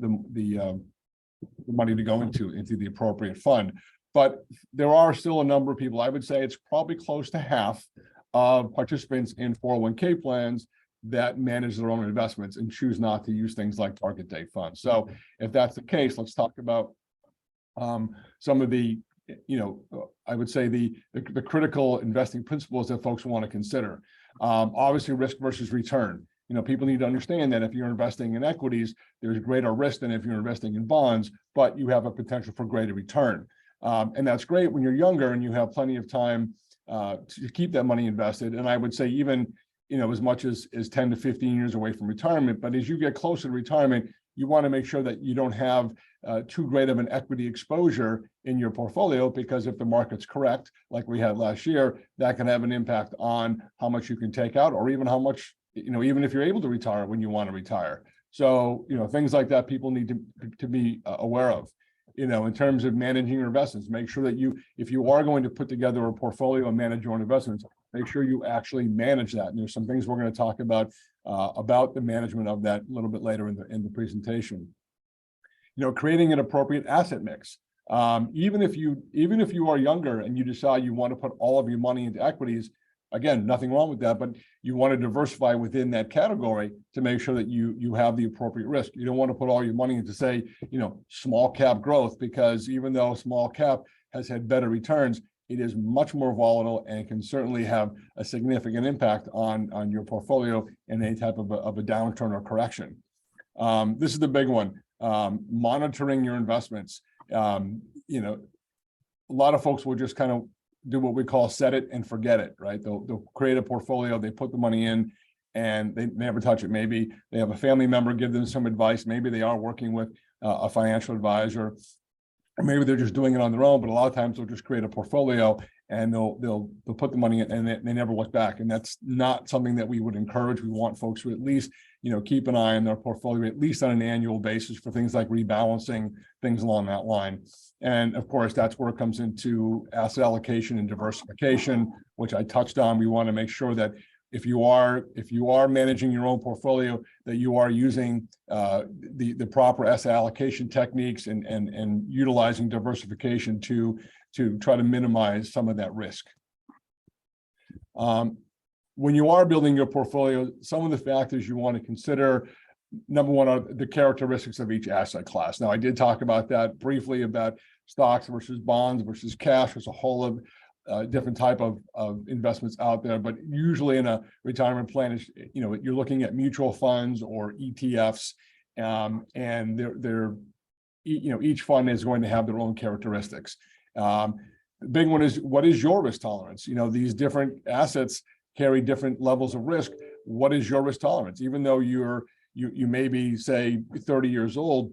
S3: money to go into the appropriate fund. But there are still a number of people, I would say it's probably close to half of participants in 401k plans that manage their own investments and choose not to use things like target date funds. So if that's the case, let's talk about some of the, I would say the critical investing principles that folks want to consider. Obviously, risk versus return. People need to understand that if you're investing in equities, there's greater risk than if you're investing in bonds, but you have a potential for greater return. And that's great when you're younger and you have plenty of time to keep that money invested. And I would say even, as much as 10 to 15 years away from retirement, but as you get closer to retirement, you want to make sure that you don't have too great of an equity exposure in your portfolio, because if the market's correct, like we had last year, that can have an impact on how much you can take out, or even how much, even if you're able to retire when you want to retire. So, things like that people need to be aware of. In terms of managing your investments, make sure that if you are going to put together a portfolio and manage your own investments, make sure you actually manage that. And there's some things we're going to talk about the management of that a little bit later in the presentation. Creating an appropriate asset mix. Even if you are younger and you decide you want to put all of your money into equities, again, nothing wrong with that, but you want to diversify within that category to make sure that you have the appropriate risk. You don't want to put all your money into, say, small cap growth, because even though small cap has had better returns, it is much more volatile and can certainly have a significant impact on your portfolio in any type of a downturn or correction. This is the big one, monitoring your investments. A lot of folks will just kind of do what we call set it and forget it, right? They'll create a portfolio, they put the money in, and they never touch it. Maybe they have a family member give them some advice. Maybe they are working with a financial advisor, or maybe they're just doing it on their own. But a lot of times they'll just create a portfolio and they'll put the money in, and they never look back. And that's not something that we would encourage. We want folks to at least keep an eye on their portfolio, at least on an annual basis, for things like rebalancing, things along that line. And of course, that's where it comes into asset allocation and diversification, which I touched on. We want to make sure that if you are managing your own portfolio, that you are using the proper asset allocation techniques and utilizing diversification to try to minimize some of that risk. When you are building your portfolio, some of the factors you want to consider: number one are the characteristics of each asset class. Now, I did talk about that briefly, about stocks versus bonds versus cash. There's a whole of different type of investments out there, but usually in a retirement plan, you're looking at mutual funds or ETFs, and they're each fund is going to have their own characteristics. The big one is, what is your risk tolerance? These different assets carry different levels of risk. What is your risk tolerance? Even though you may be, say, 30 years old,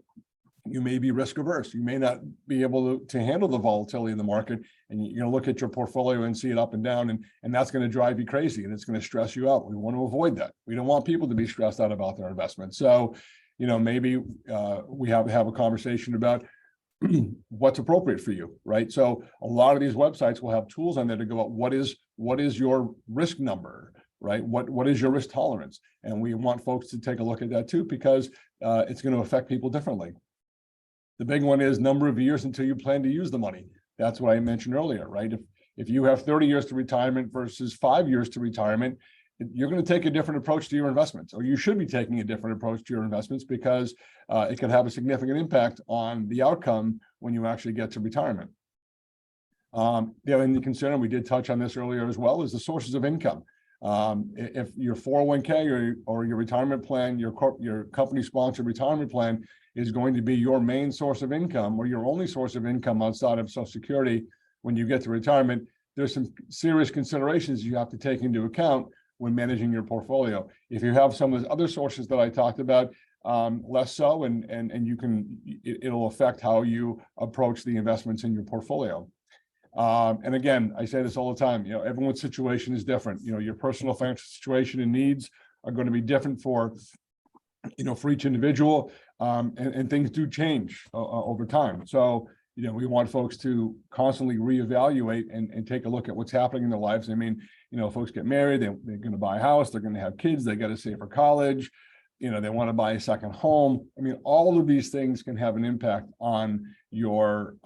S3: you may be risk averse. You may not be able to handle the volatility in the market, and you're going to look at your portfolio and see it up and down, and that's going to drive you crazy, and it's going to stress you out. We want to avoid that. We don't want people to be stressed out about their investments. So, maybe we have to have a conversation about what's appropriate for you, right? So a lot of these websites will have tools on there to go out, what is your risk number, right? What is your risk tolerance? And we want folks to take a look at that too, because it's going to affect people differently. The big one is number of years until you plan to use the money. That's what I mentioned earlier, right? If you have 30 years to retirement versus 5 years to retirement, you're going to take a different approach to your investments, or you should be taking a different approach to your investments, because it can have a significant impact on the outcome when you actually get to retirement. The other thing to consider, and we did touch on this earlier as well, is the sources of income. If your 401k or your retirement plan, your company-sponsored retirement plan is going to be your main source of income, or your only source of income outside of Social Security when you get to retirement, there's some serious considerations you have to take into account when managing your portfolio. If you have some of those other sources that I talked about, less so, and it'll affect how you approach the investments in your portfolation. And again, I say this all the time, everyone's situation is different. Your personal financial situation and needs are going to be different for each individual, and things do change over time. So, we want folks to constantly reevaluate and take a look at what's happening in their lives. I mean, folks get married, they're going to buy a house, they're going to have kids, they got to save for college. they want to buy a second home. I mean, all of these things can have an impact on your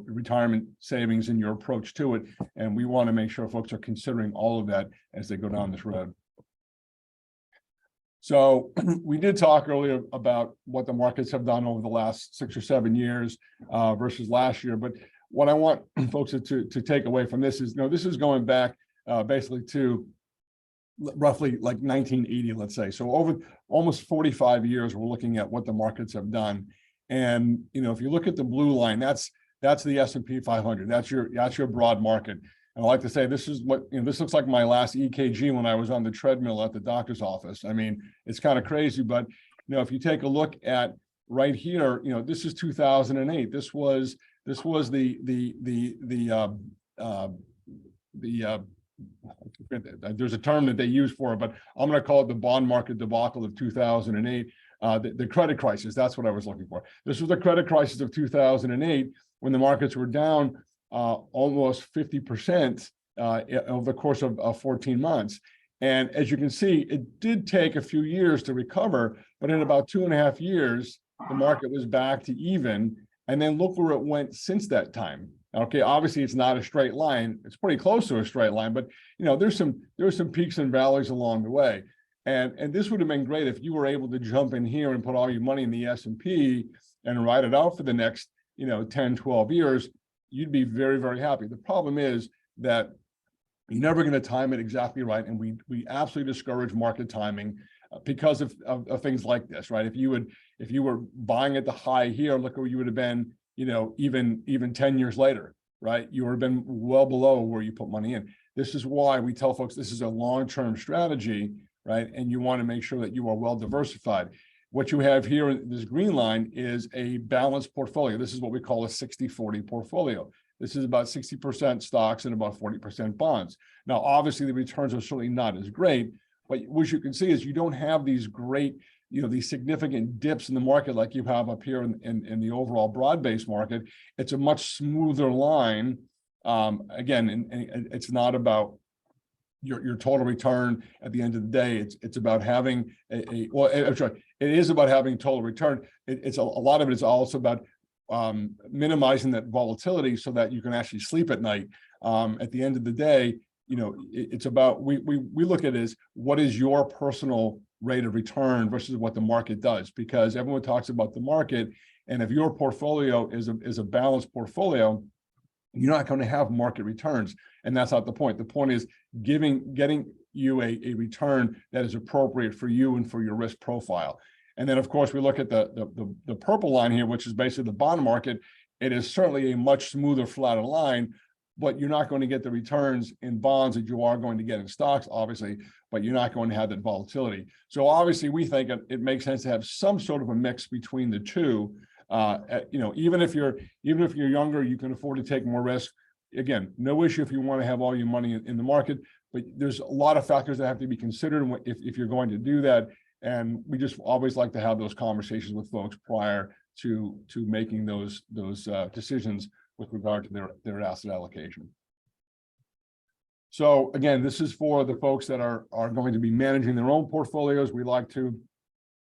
S3: retirement savings and your approach to it. And we want to make sure folks are considering all of that as they go down this road. So we did talk earlier about what the markets have done over the last 6 or 7 years versus last year. But what I want folks to take away from this is, this is going back basically to roughly like 1980, let's say. So over almost 45 years, we're looking at what the markets have done. And, if you look at the blue line, that's the S&P 500. That's your broad market. And I like to say, this is what, this looks like my last EKG when I was on the treadmill at the doctor's office. I mean, it's kind of crazy, but, if you take a look at right here, this is 2008. This was the there's a term that they use for it, but I'm going to call it the bond market debacle of 2008. The credit crisis, that's what I was looking for. This was the credit crisis of 2008 when the markets were down almost 50% over the course of 14 months. And as you can see, it did take a few years to recover, but in about 2.5 years, the market was back to even. And then look where it went since that time. Okay, obviously it's not a straight line. It's pretty close to a straight line, but there's some peaks and valleys along the way. And this would have been great if you were able to jump in here and put all your money in the S&P and ride it out for the next 10, 12 years. You'd be very, very happy. The problem is that you're never going to time it exactly right. And we absolutely discourage market timing because of things like this, right? If you were buying at the high here, look where you would have been, even 10 years later, right? You would have been well below where you put money in. This is why we tell folks this is a long-term strategy, right? And you want to make sure that you are well diversified. What you have here in this green line is a balanced portfolio. This is what we call a 60-40 portfolio. This is about 60% stocks and about 40% bonds. Now, obviously, the returns are certainly not as great, but what you can see is you don't have these great, these significant dips in the market like you have up here in the overall broad-based market. It's a much smoother line. Again, and it's not about your total return at the end of the day. It's about having it is about having total return. It's a lot of it is also about minimizing that volatility so that you can actually sleep at night. At the end of the day, it's about, we look at it as what is your personal rate of return versus what the market does, because everyone talks about the market. And if your portfolio is a balanced portfolio, you're not going to have market returns. And that's not the point. The point is getting you a return that is appropriate for you and for your risk profile. And then, of course, we look at the purple line here, which is basically the bond market. It is certainly a much smoother, flatter line, but you're not going to get the returns in bonds that you are going to get in stocks, obviously, but you're not going to have that volatility. So obviously, we think it makes sense to have some sort of a mix between the two. Even if you're younger, you can afford to take more risk. Again, no issue if you want to have all your money in the market, but there's a lot of factors that have to be considered if you're going to do that. And we just always like to have those conversations with folks prior to making those decisions with regard to their asset allocation. So again, this is for the folks that are going to be managing their own portfolios. We like to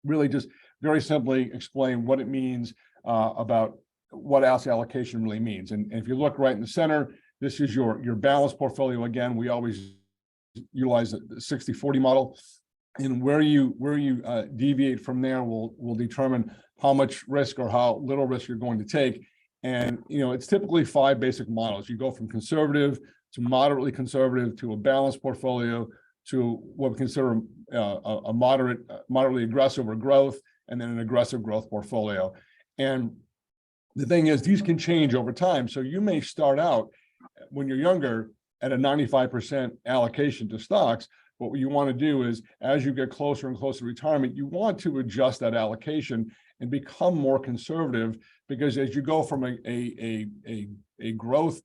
S3: really just very simply explain what it means about what asset allocation really means. And if you look right in the center, this is your balanced portfolio. Again, we always utilize the 60-40 model. And where you deviate from there will determine how much risk or how little risk you're going to take. And it's typically 5 basic models. You go from conservative to moderately conservative to a balanced portfolio to what we consider a moderately aggressive or growth, and then an aggressive growth portfolio. And the thing is, these can change over time. So you may start out when you're younger at a 95% allocation to stocks. But what you want to do is, as you get closer and closer to retirement, you want to adjust that allocation and become more conservative, because as you go from a growth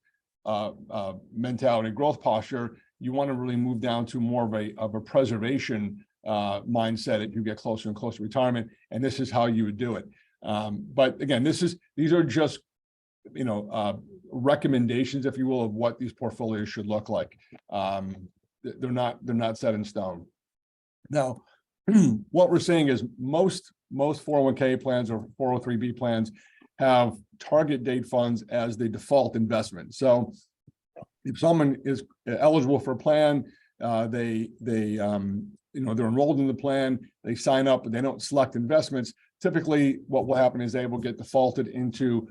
S3: mentality, growth posture, you want to really move down to more of a preservation mindset as you get closer and closer to retirement. And this is how you would do it. But again, these are just recommendations, if you will, of what these portfolios should look like. They're not set in stone. Now, what we're seeing is most 401k plans or 403b plans have target date funds as the default investment. So if someone is eligible for a plan, they're enrolled in the plan, they sign up, but they don't select investments. Typically, what will happen is they will get defaulted into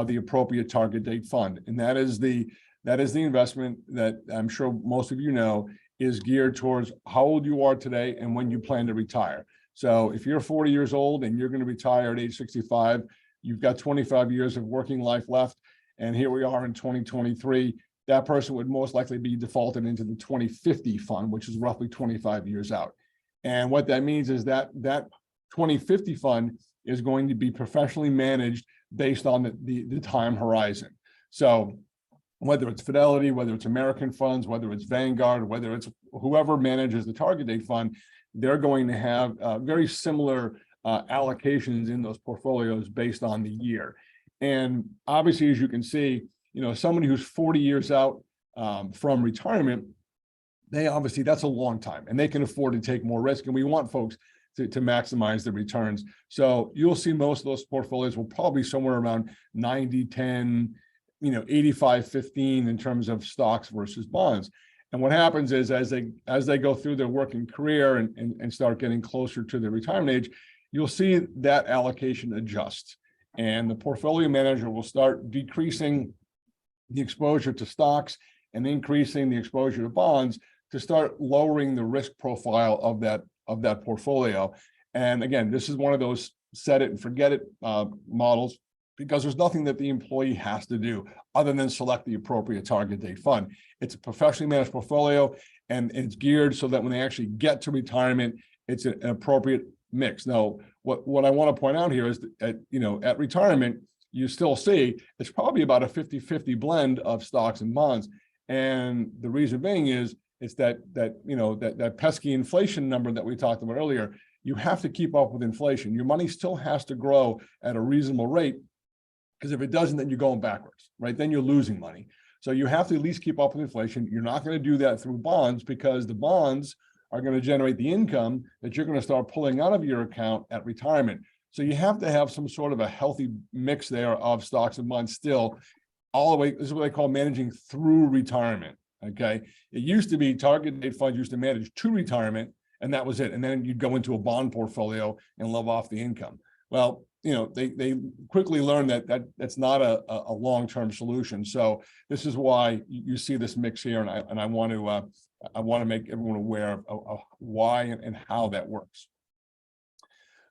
S3: the appropriate target date fund, and that is the investment that I'm sure most of you know is geared towards how old you are today and when you plan to retire. So if you're 40 years old and you're going to retire at age 65, you've got 25 years of working life left, and here we are in 2023. That person would most likely be defaulted into the 2050 fund, which is roughly 25 years out. And what that means is that 2050 fund is going to be professionally managed based on the time horizon. So whether it's Fidelity, whether it's American Funds, whether it's Vanguard, whether it's whoever manages the target date fund, they're going to have very similar allocations in those portfolios based on the year. And obviously, as you can see, somebody who's 40 years out from retirement, that's a long time, and they can afford to take more risk. And we want folks to maximize the returns. So you'll see most of those portfolios will probably somewhere around 90-10, 85-15 in terms of stocks versus bonds. And what happens is as they go through their working career and start getting closer to their retirement age, you'll see that allocation adjust. And the portfolio manager will start decreasing the exposure to stocks and increasing the exposure to bonds to start lowering the risk profile of that portfolio. And again, this is one of those set it and forget it models, because there's nothing that the employee has to do other than select the appropriate target date fund. It's a professionally managed portfolio, and it's geared so that when they actually get to retirement, it's an appropriate mix. Now, what I want to point out here is that at retirement, you still see it's probably about a 50-50 blend of stocks and bonds. And the reason being is it's that pesky inflation number that we talked about earlier. You have to keep up with inflation. Your money still has to grow at a reasonable rate, because if it doesn't, then you're going backwards, right? Then you're losing money. So you have to at least keep up with inflation. You're not going to do that through bonds, because the bonds are going to generate the income that you're going to start pulling out of your account at retirement. So you have to have some sort of a healthy mix there of stocks and bonds still, all the way. This is what they call managing through retirement. Okay. It used to be target date funds used to manage to retirement, and that was it. And then you'd go into a bond portfolio and live off the income. Well, they quickly learned that that's not a long-term solution. So this is why you see this mix here, and I want to make everyone aware of why and how that works.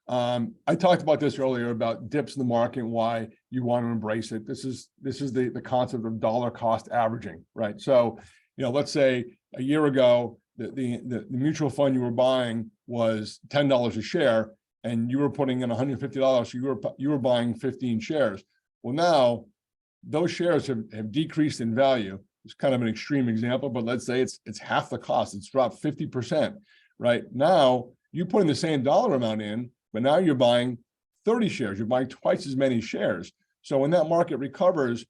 S3: I talked about this earlier about dips in the market and why you want to embrace it. This is the concept of dollar cost averaging, right? So, let's say a year ago, the mutual fund you were buying was $10 a share, and you were putting in $150, so you were buying 15 shares. Well, now those shares have decreased in value. It's kind of an extreme example, but let's say it's half the cost. It's dropped 50%, right? Now you put in the same dollar amount in, but now you're buying 30 shares. You're buying twice as many shares. So when that market recovers,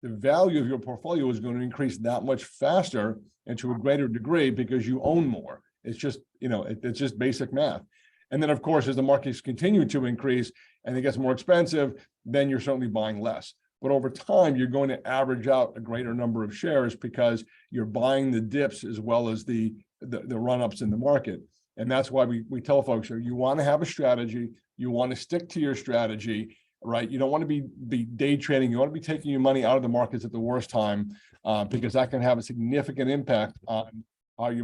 S3: the value of your portfolio is going to increase that much faster and to a greater degree because you own more. It's just, it's just basic math. And then, of course, as the markets continue to increase and it gets more expensive, then you're certainly buying less. But over time, you're going to average out a greater number of shares because you're buying the dips as well as the run-ups in the market. And that's why we tell folks, you want to have a strategy, you want to stick to your strategy, right? You don't want to be day trading. You want to be taking your money out of the markets at the worst time, because that can have a significant impact on what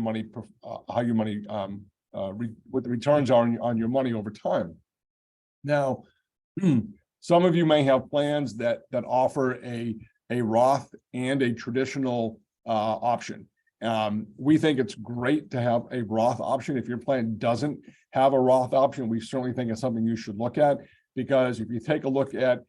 S3: the returns are on your money over time. Now, some of you may have plans that offer a Roth and a traditional option. We think it's great to have a Roth option. If your plan doesn't have a Roth option, we certainly think it's something you should look at, because if you take a look at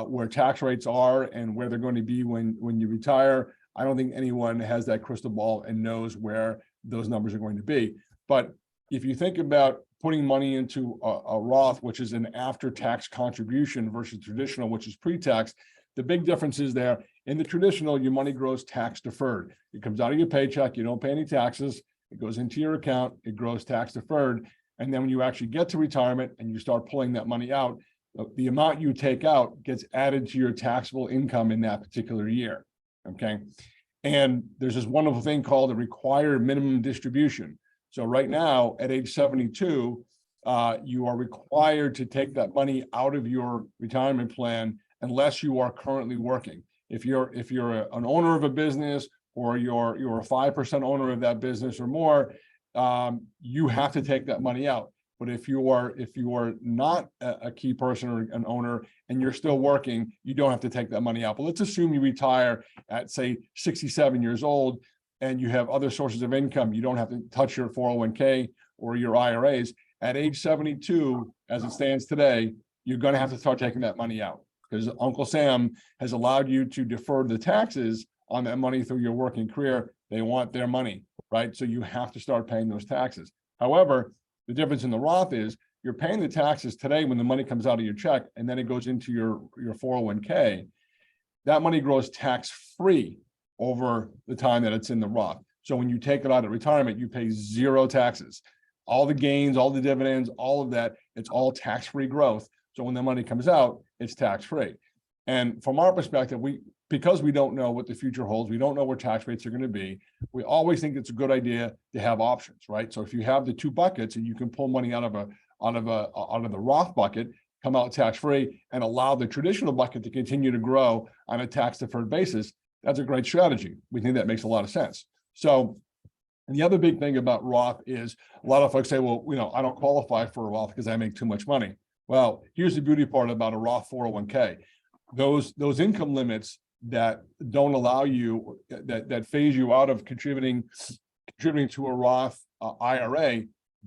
S3: where tax rates are and where they're going to be when you retire, I don't think anyone has that crystal ball and knows where those numbers are going to be. But if you think about putting money into a Roth, which is an after-tax contribution versus traditional, which is pre-tax, the big difference is there. In the traditional, your money grows tax deferred. It comes out of your paycheck. You don't pay any taxes. It goes into your account. It grows tax deferred. And then when you actually get to retirement and you start pulling that money out, the amount you take out gets added to your taxable income in that particular year. Okay. And there's this wonderful thing called a required minimum distribution. So right now at age 72, you are required to take that money out of your retirement plan unless you are currently working. If you're an owner of a business, or you're a 5% owner of that business or more, you have to take that money out. But if you are not a key person or an owner and you're still working, you don't have to take that money out. But let's assume you retire at, say, 67 years old and you have other sources of income. You don't have to touch your 401k or your IRAs. At age 72, as it stands today, you're going to have to start taking that money out because Uncle Sam has allowed you to defer the taxes on that money through your working career. They want their money, right? So you have to start paying those taxes. However, the difference in the Roth is you're paying the taxes today when the money comes out of your check and then it goes into your 401k. That money grows tax-free over the time that it's in the Roth. So when you take it out at retirement, you pay zero taxes. All the gains, all the dividends, all of that, it's all tax-free growth. So when the money comes out, it's tax-free. And from our perspective, because we don't know what the future holds, we don't know where tax rates are going to be, we always think it's a good idea to have options, right? So if you have the two buckets and you can pull money out of the Roth bucket, come out tax-free and allow the traditional bucket to continue to grow on a tax-deferred basis, that's a great strategy. We think that makes a lot of sense. So, and the other big thing about Roth is a lot of folks say, well, I don't qualify for a Roth because I make too much money. Well, here's the beauty part about a Roth 401k. Those income limits that don't allow you, that phase you out of contributing to a Roth IRA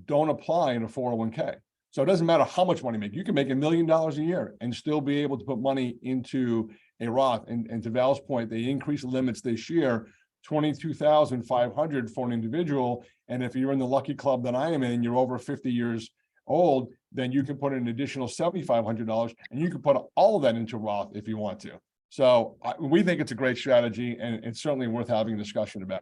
S3: don't apply in a 401k. So it doesn't matter how much money you make. You can make $1 million a year and still be able to put money into a Roth. And to Val's point, they increased the limits this year, $22,500 for an individual. And if you're in the lucky club that I am in, you're over 50 years old, then you can put an additional $7,500 and you can put all of that into Roth if you want to. So we think it's a great strategy and it's certainly worth having a discussion about.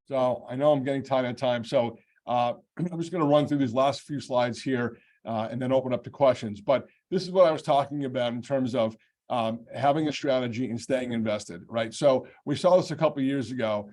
S3: So I know I'm getting tight on time. So I'm just going to run through these last few slides here and then open up to questions. But this is what I was talking about in terms of having a strategy and staying invested, right? So we saw this a couple of years ago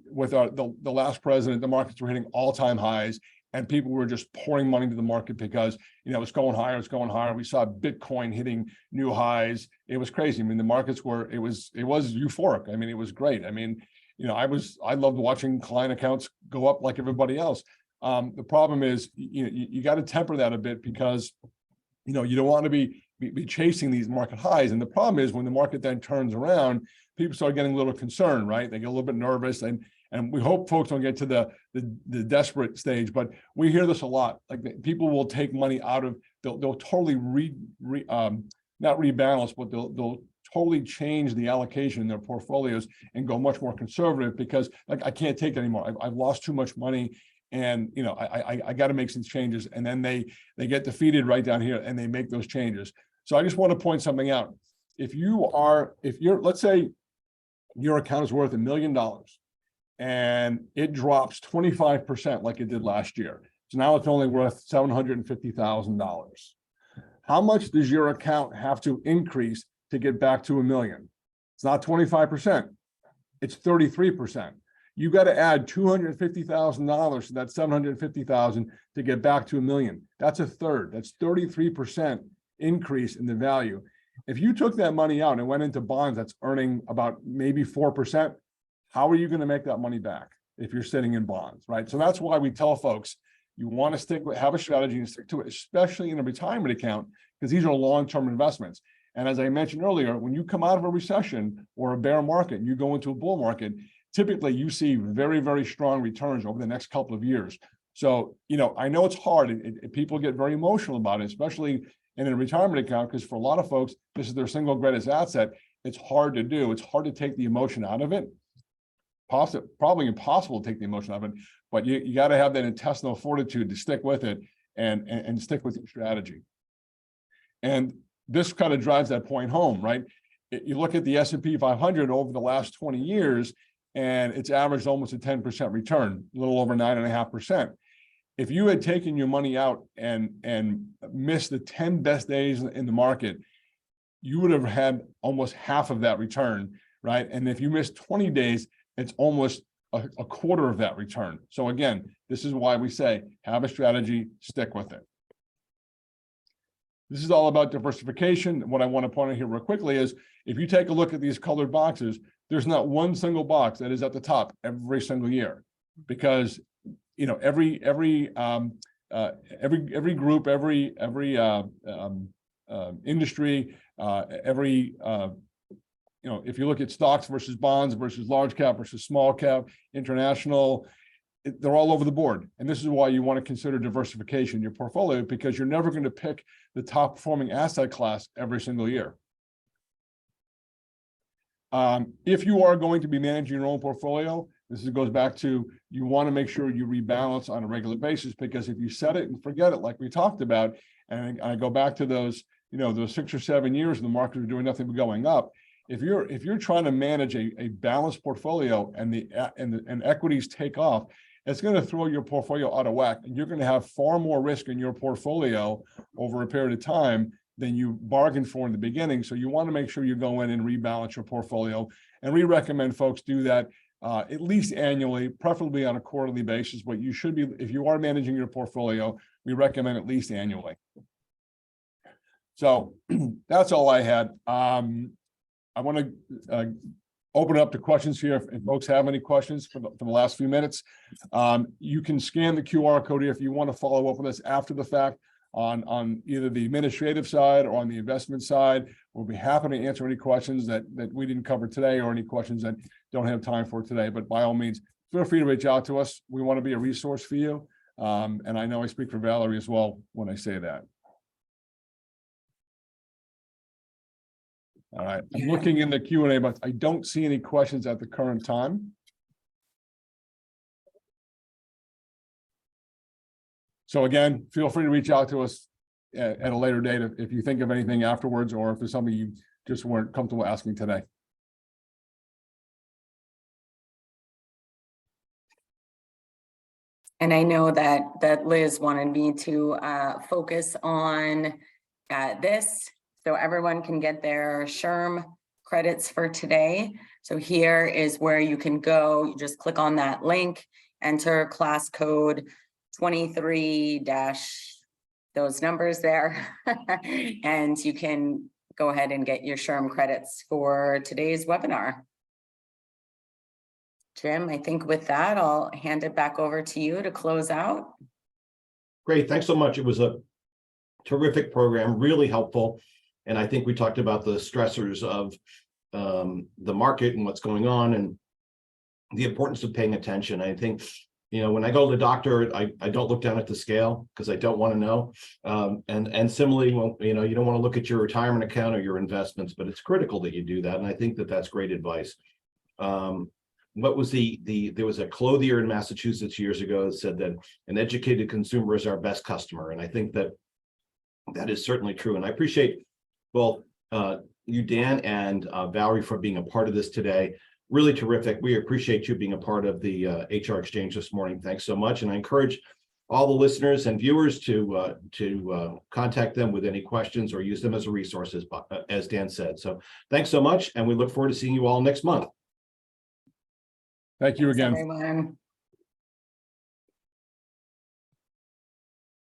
S3: with the last president. The markets were hitting all-time highs. And people were just pouring money into the market because, it's going higher, it's going higher. We saw Bitcoin hitting new highs. It was crazy. I mean, the markets were, it was euphoric. I mean, it was great. I mean, I loved watching client accounts go up like everybody else. The problem is, you got to temper that a bit because, you don't want to be chasing these market highs. And the problem is when the market then turns around, people start getting a little concerned, right? They get a little bit nervous and we hope folks don't get to the desperate stage, but we hear this a lot. Like people will take money out of, they'll totally not rebalance, but they'll totally change the allocation in their portfolios and go much more conservative because I can't take it anymore. I've lost too much money and I got to make some changes. And then they get defeated right down here and they make those changes. So I just want to point something out. If let's say your account is worth $1 million. And it drops 25% like it did last year. So now it's only worth $750,000. How much does your account have to increase to get back to $1 million? It's not 25%, it's 33%. You got to add $250,000 to that $750,000 to get back to $1 million. That's a third. That's 33% increase in the value. If you took that money out and went into bonds that's earning about maybe 4%, how are you going to make that money back if you're sitting in bonds, right? So that's why we tell folks you want to have a strategy and stick to it, especially in a retirement account, because these are long-term investments. And as I mentioned earlier, when you come out of a recession or a bear market, and you go into a bull market, typically you see very, very strong returns over the next couple of years. So, I know it's hard. People get very emotional about it, especially in a retirement account, because for a lot of folks, this is their single greatest asset. It's hard to do. It's hard to take the emotion out of it. Probably impossible to take the emotion out of it, but you got to have that intestinal fortitude to stick with it and stick with your strategy. And this kind of drives that point home, right? You look at the S&P 500 over the last 20 years, and it's averaged almost a 10% return, a little over 9.5%. if you had taken your money out and missed the 10 best days in the market, you would have had almost half of that return, right? And if you missed 20 days, it's almost a quarter of that return. So again, this is why we say, have a strategy, stick with it. This is all about diversification. What I want to point out here real quickly is, if you take a look at these colored boxes, there's not one single box that is at the top every single year, because you know every group, every industry, you know, if you look at stocks versus bonds versus large cap versus small cap, international, they're all over the board. And this is why you want to consider diversification in your portfolio, because you're never going to pick the top performing asset class every single year. If you are going to be managing your own portfolio, goes back to, you want to make sure you rebalance on a regular basis, because if you set it and forget it, like we talked about, and I go back to those, you know, those 6 or 7 years and the markets are doing nothing but going up. If you're trying to manage a balanced portfolio and equities take off, it's going to throw your portfolio out of whack, and you're going to have far more risk in your portfolio over a period of time than you bargained for in the beginning. So you want to make sure you go in and rebalance your portfolio. And we recommend folks do that at least annually, preferably on a quarterly basis. But you should be, if you are managing your portfolio, we recommend at least annually. So that's all I had. I want to open it up to questions here. If folks have any questions for the last few minutes, you can scan the QR code here if you want to follow up with us after the fact on either the administrative side or on the investment side. We'll be happy to answer any questions that we didn't cover today, or any questions that don't have time for today. But by all means, feel free to reach out to us. We want to be a resource for you. And I know I speak for Valerie as well when I say that. All right, I'm looking in the Q&A, but I don't see any questions at the current time. So again, feel free to reach out to us at a later date if you think of anything afterwards, or if there's something you just weren't comfortable asking today.
S2: And I know that Liz wanted me to focus on this, so everyone can get their SHRM credits for today. So here is where you can go. You just click on that link, enter class code 23- those numbers there, and you can go ahead and get your SHRM credits for today's webinar. Jim, I think with that, I'll hand it back over to you to close out.
S1: Great, thanks so much. It was a terrific program, really helpful. And I think we talked about the stressors of the market and what's going on, and the importance of paying attention. I think, you know, when I go to the doctor, I don't look down at the scale because I don't want to know. And similarly, well, you know, you don't want to look at your retirement account or your investments, but it's critical that you do that. And I think that that's great advice. What was there was a clothier in Massachusetts years ago that said that an educated consumer is our best customer. And I think that that is certainly true. And I appreciate both you, Dan, and Valerie, for being a part of this today. Really terrific. We appreciate you being a part of the HR Exchange this morning. Thanks so much. And I encourage all the listeners and viewers to contact them with any questions or use them as a resource, as Dan said. So thanks so much. And we look forward to seeing you all next month.
S3: Thank you again.
S2: Thanks, everyone.